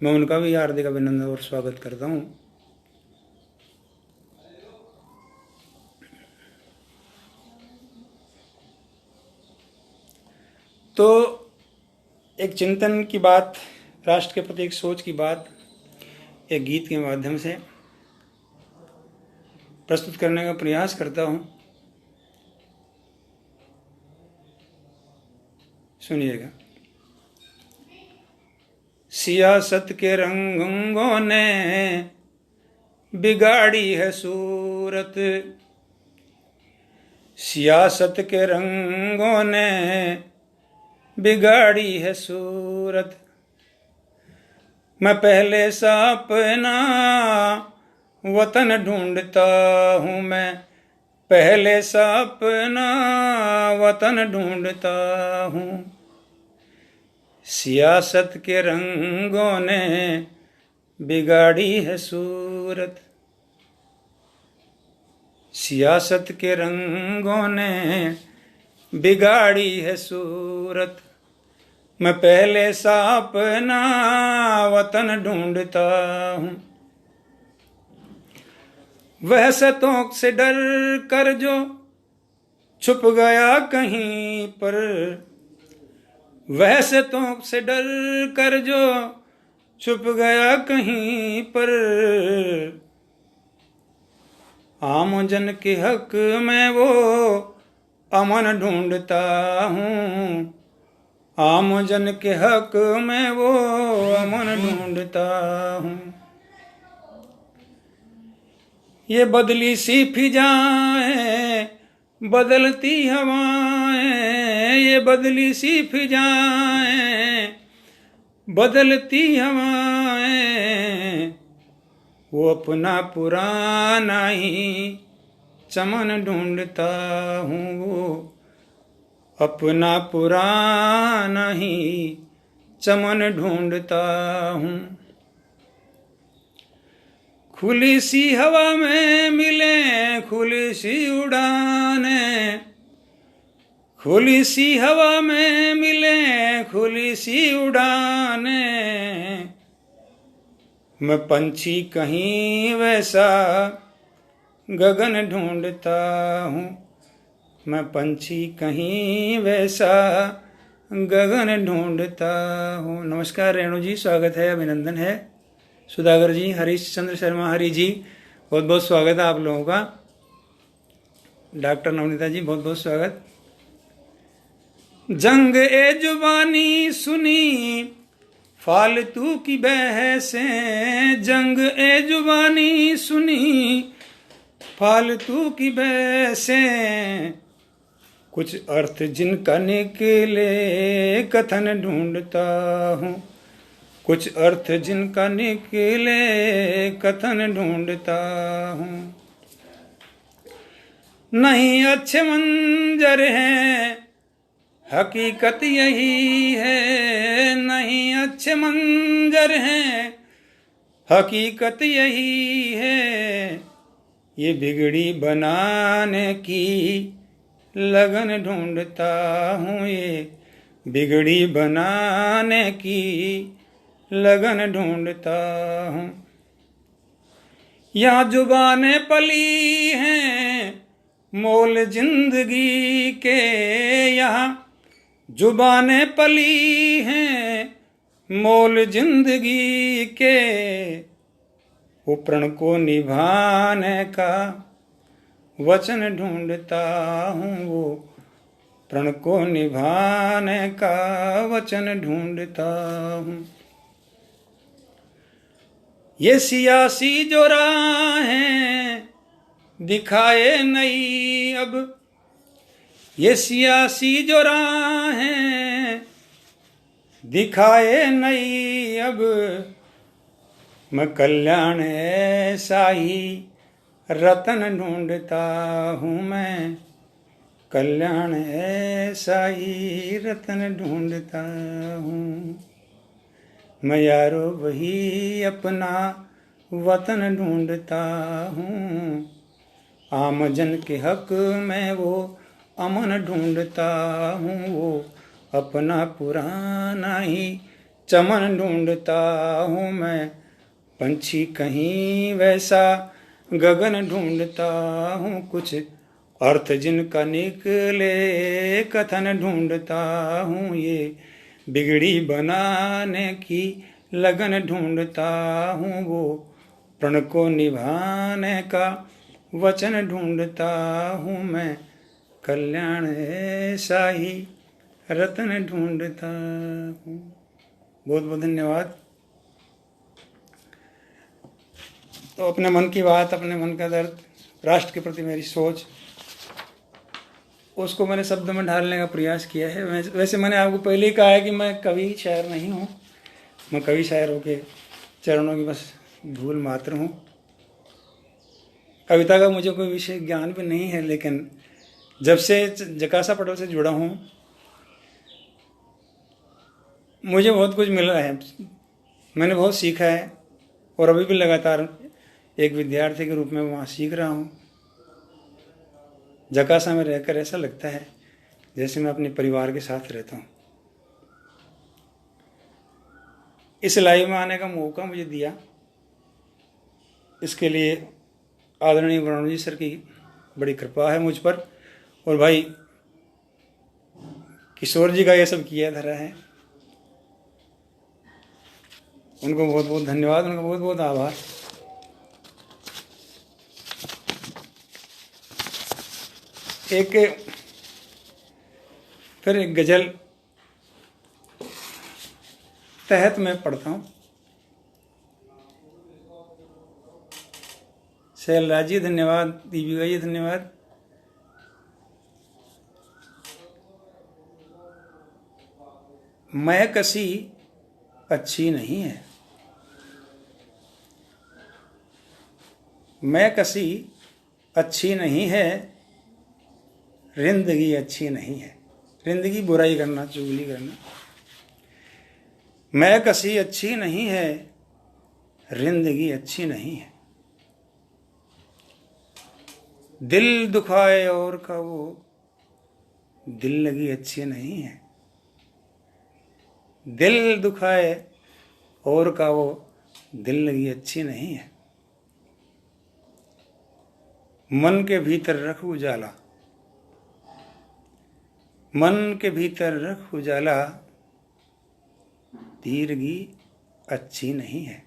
मैं उनका भी हार्दिक अभिनंदन और स्वागत करता हूँ। तो एक चिंतन की बात, राष्ट्र के प्रति एक सोच की बात एक गीत के माध्यम से प्रस्तुत करने का प्रयास करता हूँ। सुनिएगा। सियासत के रंगों ने बिगाड़ी है सूरत, सियासत के रंगों ने बिगाड़ी है सूरत। मैं पहले सा अपना वतन ढूंढता हूँ, मैं पहले सा अपना वतन ढूंढता हूँ। सियासत के रंगों ने बिगाड़ी है सूरत। सियासत के रंगों ने बिगाड़ी है सूरत। मैं पहले सा अपना वतन ढूंढता हूँ। वहशतों से डर कर जो छुप गया कहीं पर, वहशतों से डर कर जो छुप गया कहीं पर, आम जन के हक में वो अमन ढूंढता हूँ। आम जन के हक में वो अमन ढूंढता हूँ। ये बदली सी फिजाएं, बदलती हवाएं, ये बदली सी फिजाएं, बदलती हवाएं, वो अपना पुराना ही चमन ढूंढता हूँ। वो अपना पुराना ही चमन ढूंढता हूँ। खुली सी हवा में मिले खुली सी उड़ाने, खुली सी हवा में मिले खुली सी उड़ाने, मैं पंछी कहीं वैसा गगन ढूंढता हूँ। मैं पंछी कहीं वैसा गगन ढूंढता हूँ। नमस्कार रेणु जी, स्वागत है, अभिनंदन है। सुधाकर जी, हरीश चंद्र शर्मा हरी जी, बहुत बहुत स्वागत है आप लोगों का। डॉक्टर नवनीता जी, बहुत बहुत स्वागत। जंग ए जुबानी सुनी फालतू की बहसें, जंग ए जुबानी सुनी फालतू की बहसें, कुछ अर्थ जिनका निकले कथन ढूंढता हूँ। कुछ अर्थ जिनका निकले कथन ढूंढता हूँ। नहीं अच्छे मंजर हैं, हकीकत यही है। नहीं अच्छे मंजर हैं, हकीकत यही है। ये बिगड़ी बनाने की लगन ढूंढता हूँ। ये बिगड़ी बनाने की लगन ढूंढता हूँ। यहाँ जुबानें पली हैं मोल जिंदगी के, यहाँ जुबानें पली हैं मोल जिंदगी के, वो प्रण को निभाने का वचन ढूंढता हूँ। वो प्रण को निभाने का वचन ढूंढता हूँ। ये सियासी जो राहें दिखाए नई अब, ये सियासी जो राहें दिखाए नई अब, मैं कल्याण ऐसा ही रतन ढूंढता हूँ। मैं कल्याण ऐसा ही रतन ढूंढता हूँ। मैं यारो वही अपना वतन ढूंढता हूँ। आम जन के हक में वो अमन ढूंढता हूँ। वो अपना पुराना ही चमन ढूंढता हूँ। मैं पंछी कहीं वैसा गगन ढूंढता हूँ। कुछ अर्थ जिनका निकले कथन ढूंढता हूँ। ये बिगड़ी बनाने की लगन ढूंढता हूँ। वो प्रण को निभाने का वचन ढूंढता हूँ। मैं कल्याण ऐसा ही रतन ढूंढता हूँ। बहुत बहुत धन्यवाद। तो अपने मन की बात, अपने मन का दर्द, राष्ट्र के प्रति मेरी सोच, उसको मैंने शब्द में ढालने का प्रयास किया है। वैसे मैंने आपको पहले ही कहा है कि मैं कवि शायर नहीं हूँ, मैं कवि शायरों के चरणों की बस धूल मात्र हूँ। कविता का मुझे कोई विशेष ज्ञान भी नहीं है, लेकिन जब से जकासा पटल से जुड़ा हूँ मुझे बहुत कुछ मिल रहा है, मैंने बहुत सीखा है और अभी भी लगातार एक विद्यार्थी के रूप में वहाँ सीख रहा हूँ। जकासा में रहकर ऐसा लगता है जैसे मैं अपने परिवार के साथ रहता हूँ। इस लाइव में आने का मौका मुझे दिया, इसके लिए आदरणीय ब्रह्म जी सर की बड़ी कृपा है मुझ पर, और भाई किशोर जी का ये सब किया धरा है, उनको बहुत बहुत धन्यवाद, उनका बहुत बहुत आभार। फिर एक गजल तहत मैं पढ़ता हूँ। शैलराज जी धन्यवाद, दीपिका जी धन्यवाद। मैं कसी अच्छी नहीं है, मैं कसी अच्छी नहीं है, रिंदगी अच्छी नहीं है। रिंदगी बुराई करना, चुगली करना। मैं कसी अच्छी नहीं है, रिंदगी अच्छी नहीं है। दिल दुखाए और का वो दिल लगी अच्छी नहीं है। दिल दुखाए और का वो दिल लगी अच्छी नहीं है। मन के भीतर रख उजाला, मन के भीतर रख उजाला, तीरगी अच्छी नहीं है।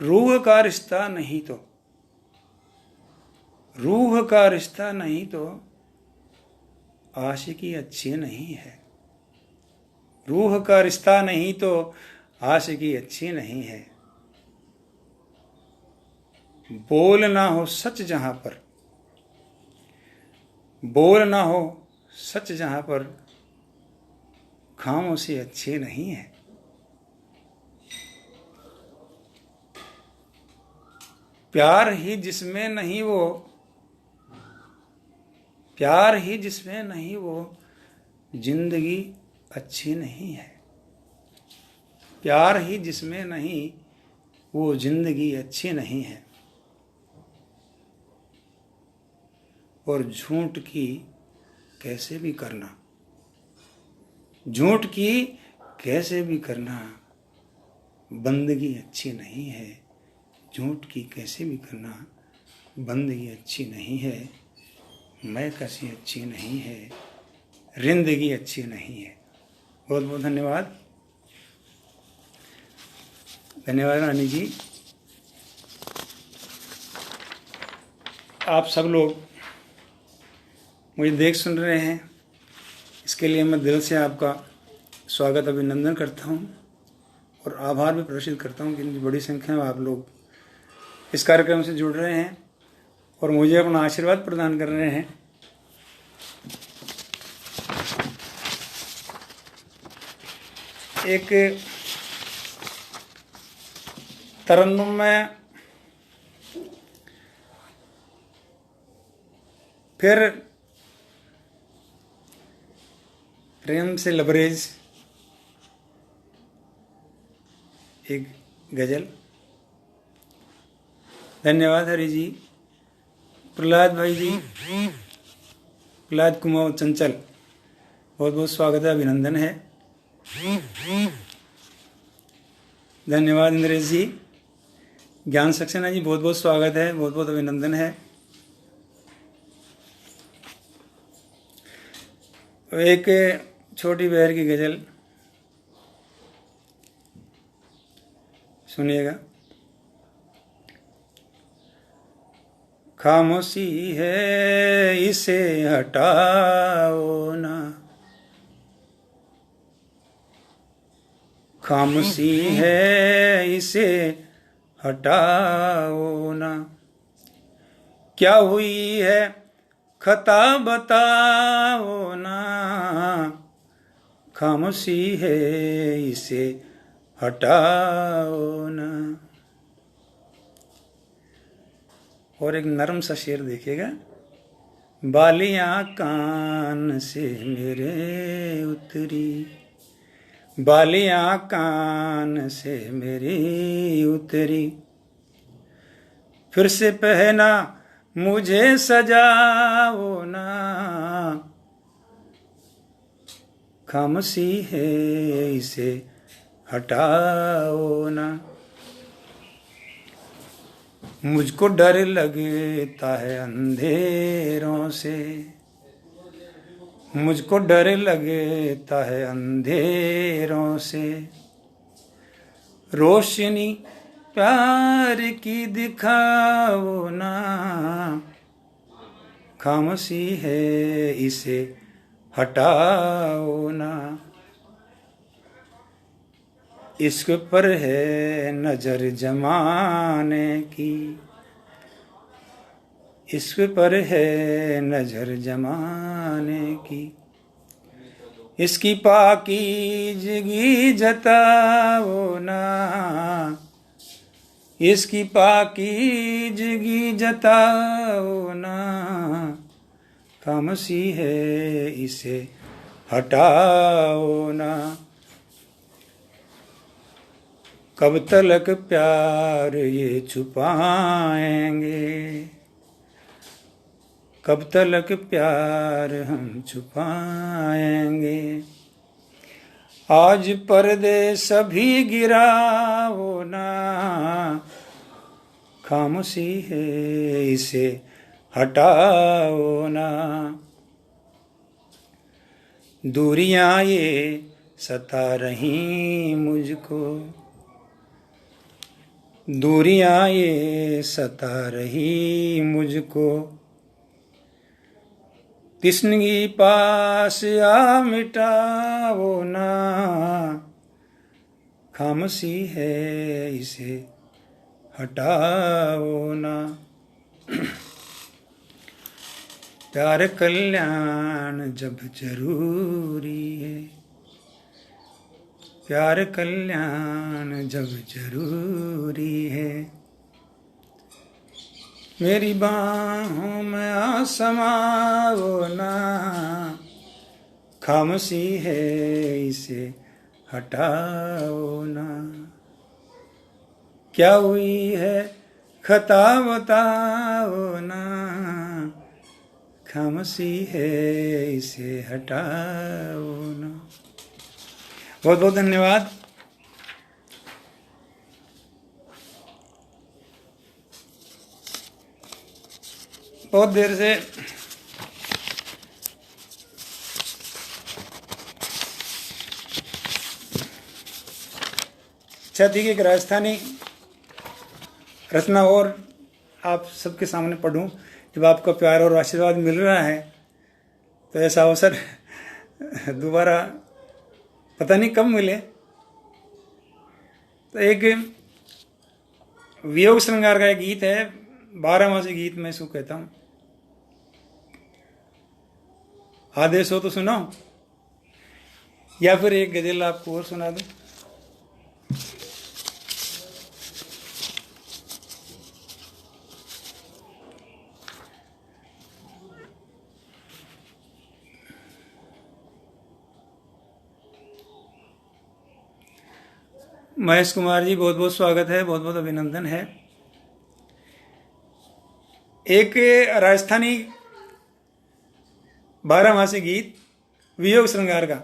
रूह का रिश्ता नहीं तो, रूह का रिश्ता नहीं तो आशिकी अच्छी नहीं है। रूह का रिश्ता नहीं तो आशिकी अच्छी नहीं है। बोल ना हो सच जहां पर, बोल ना हो सच जहां पर, खामोशी अच्छी नहीं है। प्यार ही जिसमें नहीं वो, प्यार ही जिसमें नहीं वो जिंदगी अच्छी नहीं है। प्यार ही जिसमें नहीं वो जिंदगी अच्छी नहीं है। और झूठ की कैसे भी करना, झूठ की कैसे भी करना, बंदगी अच्छी नहीं है। झूठ की कैसे भी करना, बंदगी अच्छी नहीं है। मैं कसी अच्छी नहीं है, रिंदगी अच्छी नहीं है। बहुत बहुत धन्यवाद, धन्यवाद रानी जी। आप सब लोग मुझे देख सुन रहे हैं, इसके लिए मैं दिल से आपका स्वागत अभिनंदन करता हूं और आभार भी प्रदर्शित करता हूं कि बड़ी संख्या में आप लोग इस कार्यक्रम से जुड़ रहे हैं और मुझे अपना आशीर्वाद प्रदान कर रहे हैं। एक तरन्नुम में फिर प्रेम से लबरेज एक गजल। धन्यवाद हरि जी, प्रहलाद भाई जी, प्रहलाद कुमार चंचल, बहुत बहुत स्वागत है, अभिनंदन है। धन्यवाद इंद्रेश जी, ज्ञान सक्सेना जी, बहुत बहुत स्वागत है, बहुत बहुत अभिनंदन है। एक छोटी बहर की गजल सुनिएगा। खामोशी है इसे हटाओ ना, खामोशी है इसे हटाओ ना, क्या हुई है खता बताओ ना, खामोशी है इसे हटाओ ना। और एक नरम सा शेर देखिएगा। बालियां कान से मेरे उतरी, बालियां कान से मेरी उतरी, फिर से पहना मुझे सजाओ ना, खामोशी है इसे हटाओ ना। मुझको डर लगता है अंधेरों से, मुझको डर लगता है अंधेरों से, रोशनी प्यार की दिखाओ ना, खामोशी है इसे हटाओ ना। इश्क पर है नजर जमाने की, इश्क पर है नजर जमाने की, इसकी पाकीज़गी जताओ ना, इसकी पाकीज़गी जताओ ना, खामोशी है इसे हटाओ ना। कब तलक प्यार ये छुपाएंगे, कब तलक प्यार हम छुपाएंगे, आज पर्दे सभी गिराओ ना, खामोशी है इसे हटाओ ना। दूरियां ये सता रही मुझको, दूरियां ये सता रही मुझको, तिस्नगी पास आ मिटाओ ना, खामोशी है इसे हटाओ ना। प्यार कल्याण जब जरूरी है, प्यार कल्याण जब जरूरी है, मेरी बाहों में आ समाओ ना, खामोशी है इसे हटाओ ना। क्या हुई है खता बताओ ना, खामोशी है इसे हटाओ ना। बहुत बहुत धन्यवाद। बहुत देर से इच्छा थी कि एक राजस्थानी रचना और आप सबके सामने पढ़ूं। जब आपका प्यार और आशीर्वाद मिल रहा है तो ऐसा अवसर दोबारा पता नहीं कब मिले। तो एक वियोग श्रृंगार का एक गीत है, 12मासी गीत मैं इसको कहता हूँ। आदेश हो तो सुनाओ या फिर एक गजल आपको और सुना दूं। महेश कुमार जी बहुत बहुत स्वागत है, बहुत बहुत अभिनंदन है। एक राजस्थानी 12मासी गीत वियोग श्रृंगार का।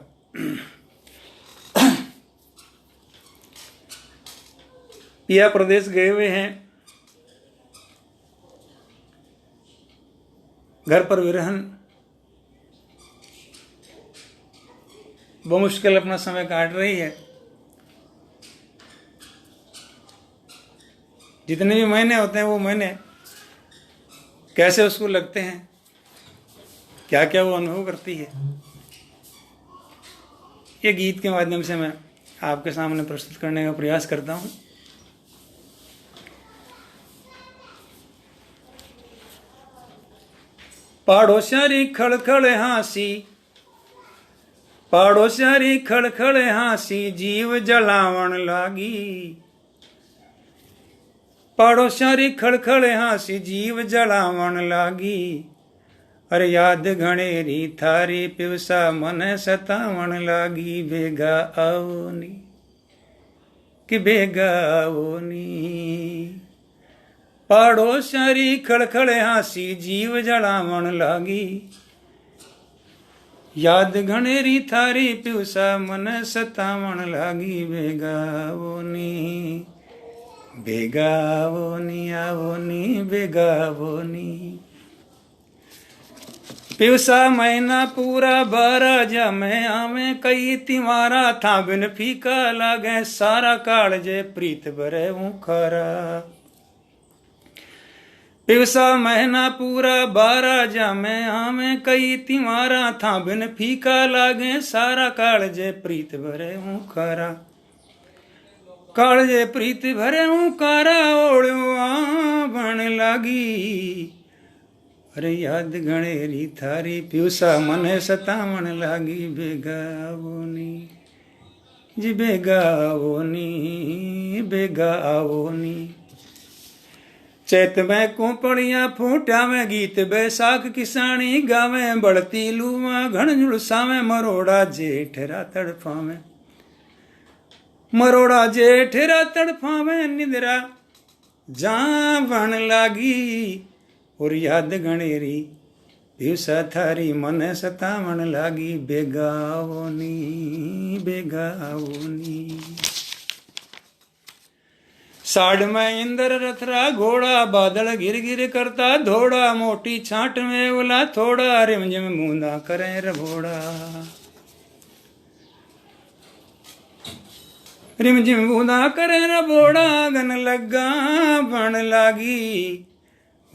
पिया प्रदेश गए हुए हैं, घर पर विरहन बमुश्किल अपना समय काट रही है। जितने भी महीने होते हैं वो महीने कैसे उसको लगते हैं, क्या क्या वो अनुभव करती है, ये गीत के माध्यम से मैं आपके सामने प्रस्तुत करने का प्रयास करता हूँ। पाड़ोस्यारी खड़खड़ हासी, पाड़ोस्यारी खड़खड़ हासी, जीव जलावण लागी। पाड़ोस्यारी खड़खड़ हासी, जीव जलावण लागी। अरे याद घणेरी थारी, पिवसा मन सतावण लागी। बेगा आओ नी कि बेगा आओ नी। पाड़ोस्यारी खड़खड़ हासी, जीव जलावण लागी। याद घणेरी थारी, पिवसा मन सतावण लागी। बेगा आओ नी, बेगा आओ नी, आओ नी, बेगा आओ नी। पिवसा महीना पूरा 12 जा मैं आवे, कई तिमारा था बिन फीका लागे। सारा काल जे प्रीत भरे खारा। पिवसा महीना पूरा 12 जा मैं आवे, कई तिमारा था बिन फीका लागे। सारा काल जे प्रीत भरे खारा। काल जे प्रीत भरे कारा, ओढ़्यो आवण लागी। अरे याद घणेरी थारी, पिवसा मन सतावण लागी। बेगा आओ नी जी, बेगा आओ नी, बेगा आओ नी। चैत में कुंपड़ियां फूटा में, गीत बैसाख किसानी गावे। बढ़ती लूमा घण झुलसावे, मरोड़ा जेठरा तड़फावे। मरोड़ा जेठरा तड़फावे, निद्रा जावण लागी। और याद घणेरी पिवसा थारी, मन सतावण लागी। बेगा आओ नी, बेगा आओ नी। साढ़ में इंद्र रथरा घोड़ा, बादल गिर गिर करता धोड़ा। मोटी छाट में उला थोड़ा, रिमझिम बूंदा करे रभोड़ा। रिमझिम बूंदा करे रभोड़ा, गन लगा बन लागी।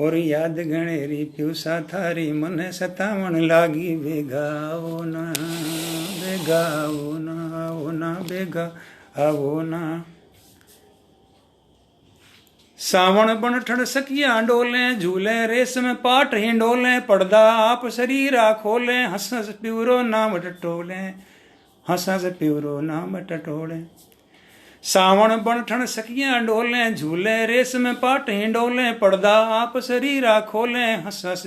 और याद घणेरी पिवसा थारी, मन सतावण लागी। बेगा आओ ना, बेगा आओ ना, आओ ना, बेगा आओ ना। सावण बन ठड़ सकिया डोले, झूले रेशम पाट हिंडोले। पड़दा आप शरीरा खोले, हंस हंस प्यूरो नाम टटोले। हंस हंस प्यूरो नाम टटोले। सावण बन ठण सकिया डोले, झूले रेशम पाट हिंडोले। पड़दा आप शरीरा खोले, हंस हंस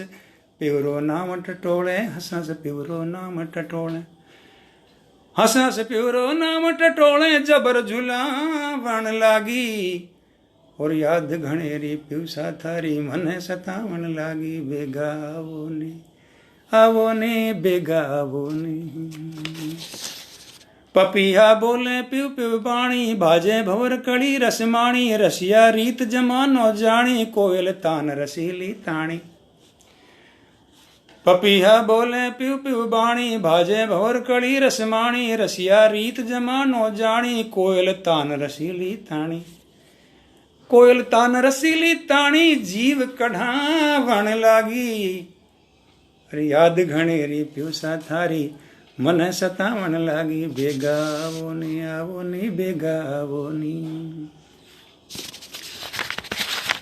प्यूरो नाम टटोले। हंस हंस प्यूरो नाम टटोले। हंस हंस प्यूरो नाम टटोले, जबर झुलावण लागी। और याद घणेरी पिवसा थारी, मन सतावण लागी। बेगा आवो ने, आवो ने, बेगा आवो ने। पपिया बोले प्यू प्यू बाणी, भाजे भवर कड़ी रसमाणी। रसिया रीत जमानो जानी, कोयल तान रसीली ताणी। पपिया बोले प्यू प्यू बाणी, भाजे भवर कड़ी रसमाणी। रसिया रीत जमानो जानी, कोयल तान रसीली ताणी। कोयल तान रसीली ताणी, जीव कढ़ावण लागी। अरे याद घणेरी पिवसा थारी, मन सतावण लागी। बेगा आवो नी, आवो नी, बेगा आवो नी।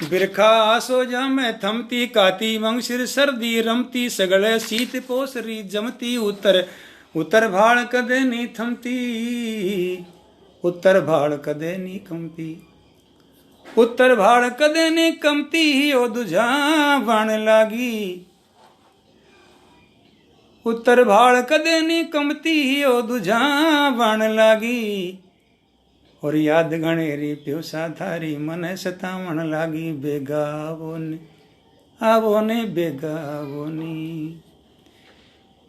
बिरखा आसो जामे थमती, काती मंगशिर सर्दी रमती। सगले शीत पोसरी जमती, उत्तर उत्तर भाड़ कदे नी थमती। उत्तर भाड़ कदे नी कमती। उत्तर भाड़ कदे नी कमती, ओ दुझावण लागी। उत्तर भाड़ कदे नी कमती, ओ दुझावण लागी। और याद घणेरी पिवसा थारी, मन सतावण लागी। बेगा आवो ने, आवो ने, बेगा आवो नी।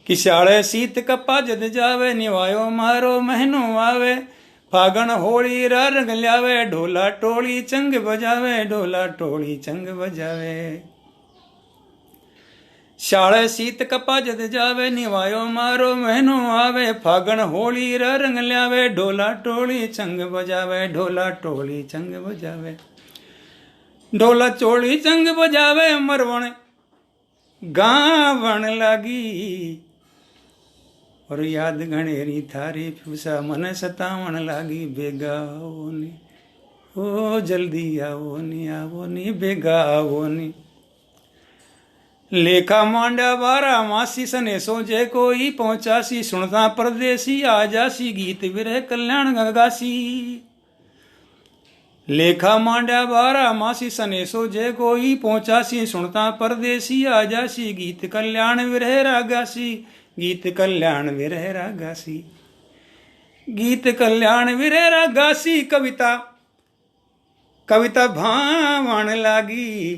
किसाळे शीत कपा जद जावे, निवायो मारो महीनो आवे। फागण होली रा रंग ल्यावे, ढोला टोली चंग बजावे। ढोला टोली चंग बजावे। शाळे शीत कपा जद जावे, निवायो मारो महीनो आवे। फागण होली रा रंग ल्यावे, ढोला टोली चंग बजावे। ढोला टोली चंग बजावे। ढोला चोली चंग बजावे, मरवण गावण लागी। और याद घणेरी थारी, पिवसा मन सतावण लागी। बेगा आओ नी, ओ जल्दी आओ नी, आओ नी, बेगा आओ नी। लेखा मांडा बारा मासी सने सोजे कोई पहुंचासी सुनता परदेसी आ जासी गीत विरह कल्याण गगासी। लेखा मांडा बारा मासी सने सोजे कोई पहुंचासी सुनता परदेसी आ जासी गीत कल्याण विरह रागासी गीत कल्याण विरह रागासी गीत कल्याण विरह रागासी। कविता कविता भावण लागी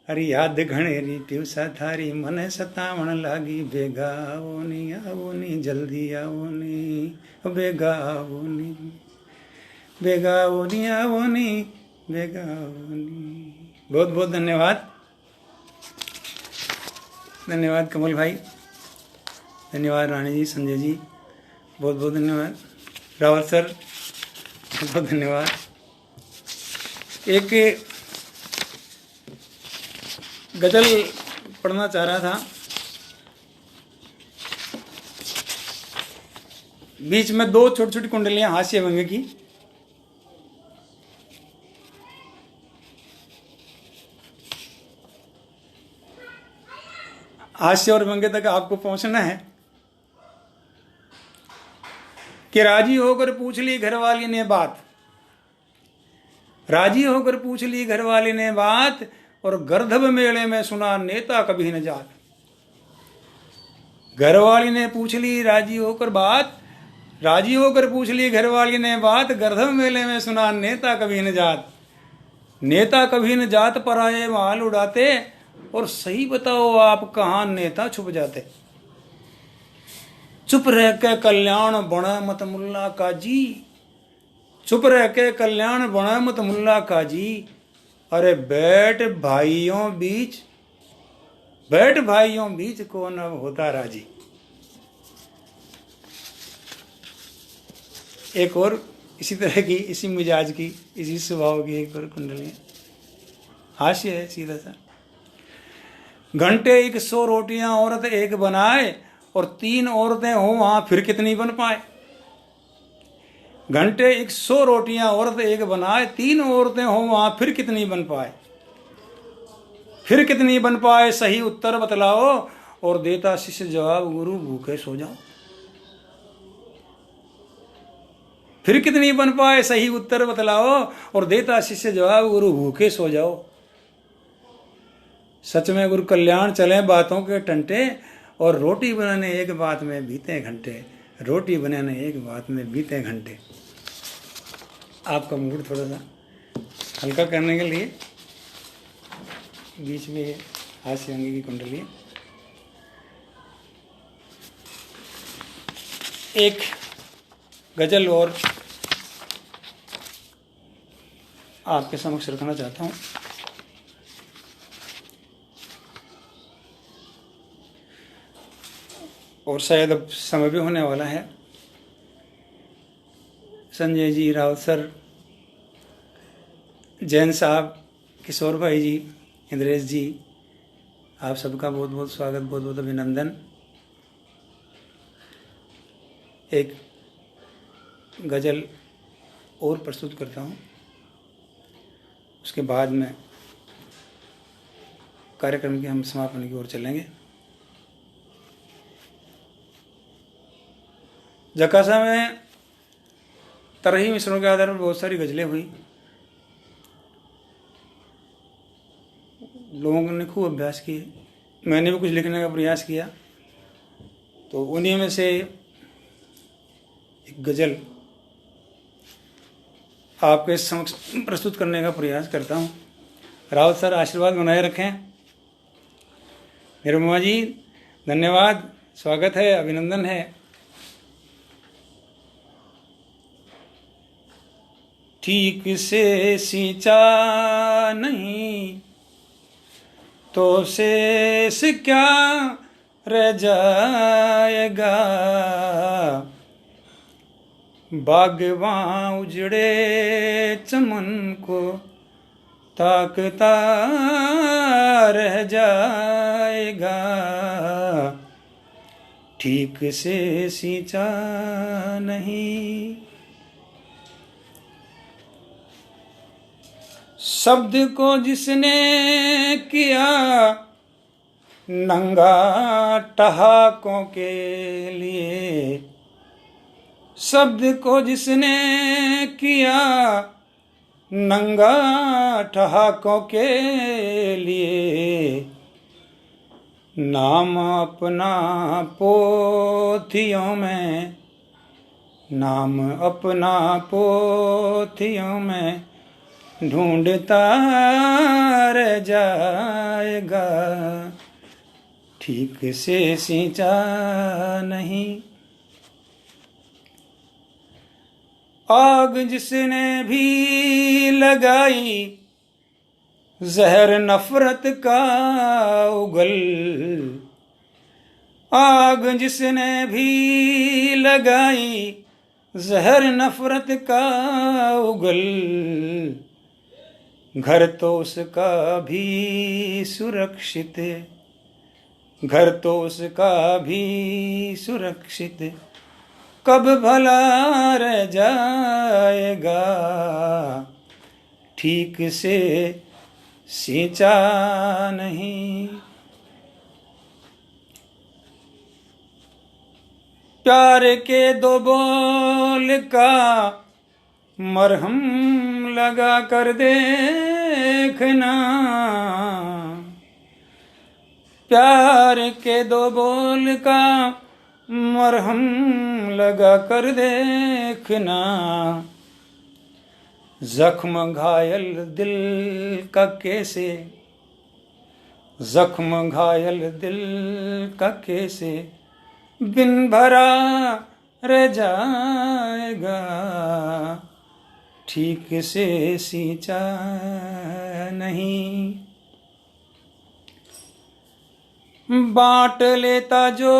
अरे याद घणेरी ट्यूसा थारी मन सतावण लागी बेगा आवोनी जल्दी आवोनी बेगा आवोनी बेगा आवोनी बेगा आवोनी। बहुत बहुत धन्यवाद। धन्यवाद कमल भाई, धन्यवाद रानी जी, संजय जी, बहुत बहुत धन्यवाद। रावल सर बहुत बहुत धन्यवाद। एक गजल पढ़ना चाह रहा था, बीच में दो छोटी छोटी कुंडलियां हास्य व्यंग्य की। हास्य और व्यंग्य तक आपको पहुंचना है कि राजी होकर पूछ ली घरवाली ने बात, राजी होकर पूछ ली घरवाली ने बात और गर्धब मेले में सुना नेता कभी न जात। घरवाली ने पूछ ली राजी होकर बात, राजी होकर पूछ ली घरवाली ने बात, गर्धब मेले में सुना नेता कभी न जात। नेता कभी न जात पर आए माल उड़ाते और सही बताओ आप कहां नेता छुप जाते। चुप रह के कल्याण बना मत मुल्ला काजी, चुप रह के कल्याण बना मत मुल्ला काजी। अरे बैठ भाइयों बीच, बैठ भाइयों बीच कौन अब होता राजी। एक और इसी तरह की, इसी मिजाज की, इसी स्वभाव की एक और कुंडली हास्य है सीधा सा। घंटे 100 रोटियां औरत एक बनाए और 3 औरतें हो वहां फिर कितनी बन पाए। घंटे 100 रोटियां औरत एक बनाए, 3 औरतें हो वहां फिर कितनी बन पाए। फिर कितनी बन पाए सही उत्तर बतलाओ और देता शिष्य जवाब गुरु भूखे सो जाओ। फिर कितनी बन पाए सही उत्तर बतलाओ और देता शिष्य जवाब गुरु भूखे सो जाओ। सच में गुरु कल्याण चले बातों के टंटे और रोटी बनाने एक बात में बीते घंटे, रोटी बनाने एक बात में बीते घंटे। आपका मूड थोड़ा सा हल्का करने के लिए बीच में हास्य व्यंग्य की कुंडली। एक गजल और आपके समक्ष रखना चाहता हूँ। और शायद अब समय भी होने वाला है। संजय जी, रावत सर, जैन साहब, किशोर भाई जी, इंद्रेश जी, आप सबका बहुत बहुत स्वागत, बहुत बहुत अभिनंदन। एक गज़ल और प्रस्तुत करता हूँ, उसके बाद में कार्यक्रम के हम समापन की ओर चलेंगे। जकासा में तरही मिश्रों के आधार पर बहुत सारी गज़लें हुई। लोगों ने खूब अभ्यास किए, मैंने भी कुछ लिखने का प्रयास किया, तो उन्हीं में से एक गज़ल आपके समक्ष प्रस्तुत करने का प्रयास करता हूँ। रावत सर आशीर्वाद बनाए रखें। निरुपमा जी धन्यवाद, स्वागत है, अभिनंदन है। ठीक से सींचा नहीं तो शेष क्या रह जाएगा। बागवां उजड़े चमन को ताकता रह जाएगा। ठीक से सींचा नहीं। शब्द को जिसने किया नंगा ठहाकों के लिए। शब्द को जिसने किया नंगा ठहाकों के लिए, नाम अपना पोथियों में, नाम अपना पोथियों में ढूंढता रह जाएगा, ठीक से सींचा नहीं। आग जिसने भी लगाई जहर नफरत का उगल, आग जिसने भी लगाई जहर नफरत का उगल, घर तो उसका भी सुरक्षित, घर तो उसका भी सुरक्षित, कब भला रह जाएगा, ठीक से सींचा नहीं। प्यार के दो बोल का मरहम लगा कर देखना, प्यार के दो बोल का मरहम लगा कर देखना, जख्म घायल दिल का कैसे, जख्म घायल दिल का कैसे बिन भरा रह जाएगा, ठीक से सींचा नहीं। बांट लेता जो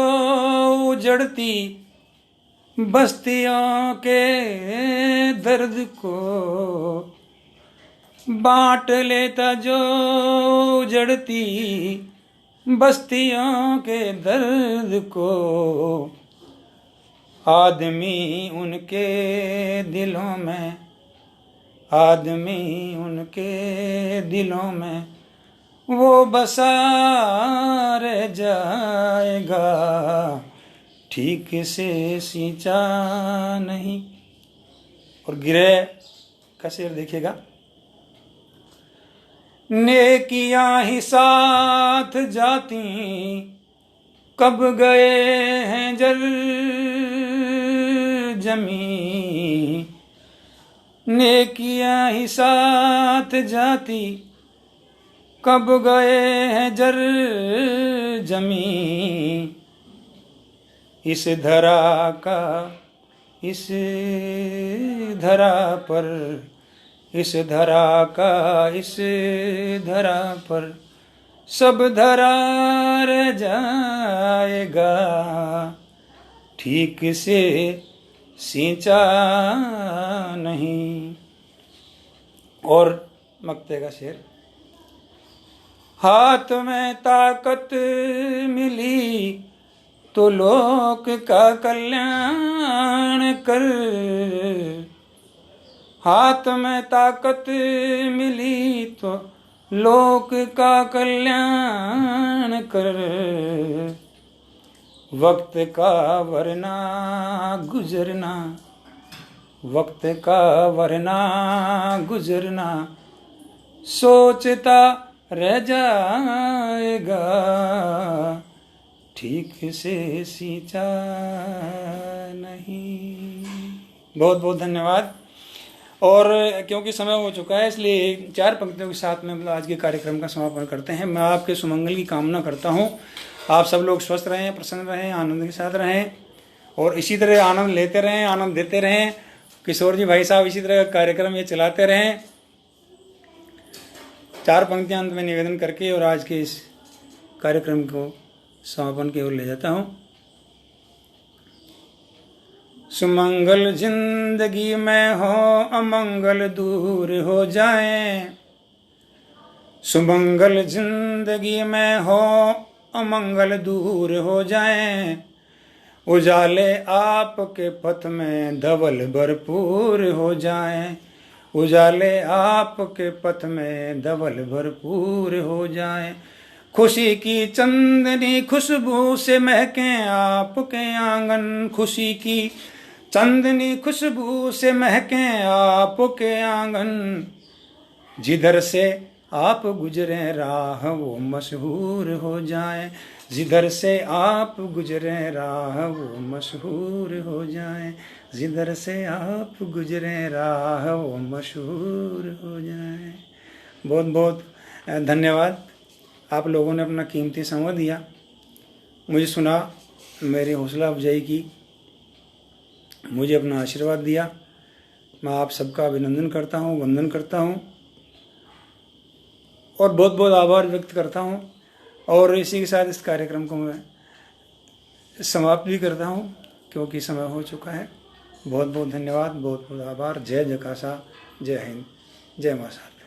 उजड़ती बस्तियों के दर्द को, बांट लेता जो उजड़ती बस्तियों के दर्द को, आदमी उनके दिलों में, आदमी उनके दिलों में वो बसा रह जाएगा, ठीक से सींचा नहीं। और गिरह का शेर देखिएगा। नेकियां ही साथ जाती कब गए हैं जल जमी, नेकियां ही साथ जाती कब गए हैं जर जमी, इस धरा का इस धरा पर, इस धरा का इस धरा पर सब धरा रह जाएगा, ठीक से सींचा नहीं। और मक्ते का शेर। हाथ में ताकत मिली तो लोक का कल्याण कर, हाथ में ताकत मिली तो लोक का कल्याण कर, वक्त का वरना गुजरना, वक्त का वरना गुजरना सोचता रह जाएगा, ठीक से सींचा नहीं। बहुत बहुत धन्यवाद। और क्योंकि समय हो चुका है इसलिए 4 पंक्तियों के साथ में आज के कार्यक्रम का समापन करते हैं। मैं आपके सुमंगल की कामना करता हूँ। आप सब लोग स्वस्थ रहें, प्रसन्न रहें, आनंद के साथ रहें और इसी तरह आनंद लेते रहें, आनंद देते रहें। किशोर जी भाई साहब इसी तरह कार्यक्रम ये चलाते रहें। 4 पंक्तियां अंत में निवेदन करके और आज के इस कार्यक्रम को समापन की ओर ले जाता हूँ। सुमंगल जिंदगी में हो अमंगल दूर हो जाए, सुमंगल जिंदगी में हो अमंगल दूर हो जाए, उजाले आपके पथ में धवल भरपूर हो जाए, उजाले आपके पथ में धवल भरपूर हो जाए, खुशी की चंदनी खुशबू से महके आपके आंगन, खुशी की चंदनी खुशबू से महके आपके आंगन, जिधर से आप गुजरे राह वो मशहूर हो जाए, जिधर से आप गुजरे राह वो मशहूर हो जाए, जिधर से आप गुजरे राह वो मशहूर हो जाए। बहुत बहुत धन्यवाद। आप लोगों ने अपना कीमती समय दिया, मुझे सुना, मेरी हौसला अफजाई की, मुझे अपना आशीर्वाद दिया। मैं आप सबका अभिनंदन करता हूँ, वंदन करता हूँ और बहुत बहुत आभार व्यक्त करता हूँ। और इसी के साथ इस कार्यक्रम को मैं समाप्त भी करता हूँ क्योंकि समय हो चुका है। बहुत बहुत धन्यवाद, बहुत बहुत आभार। जय जकासा, जय हिंद, जय मां शारदा।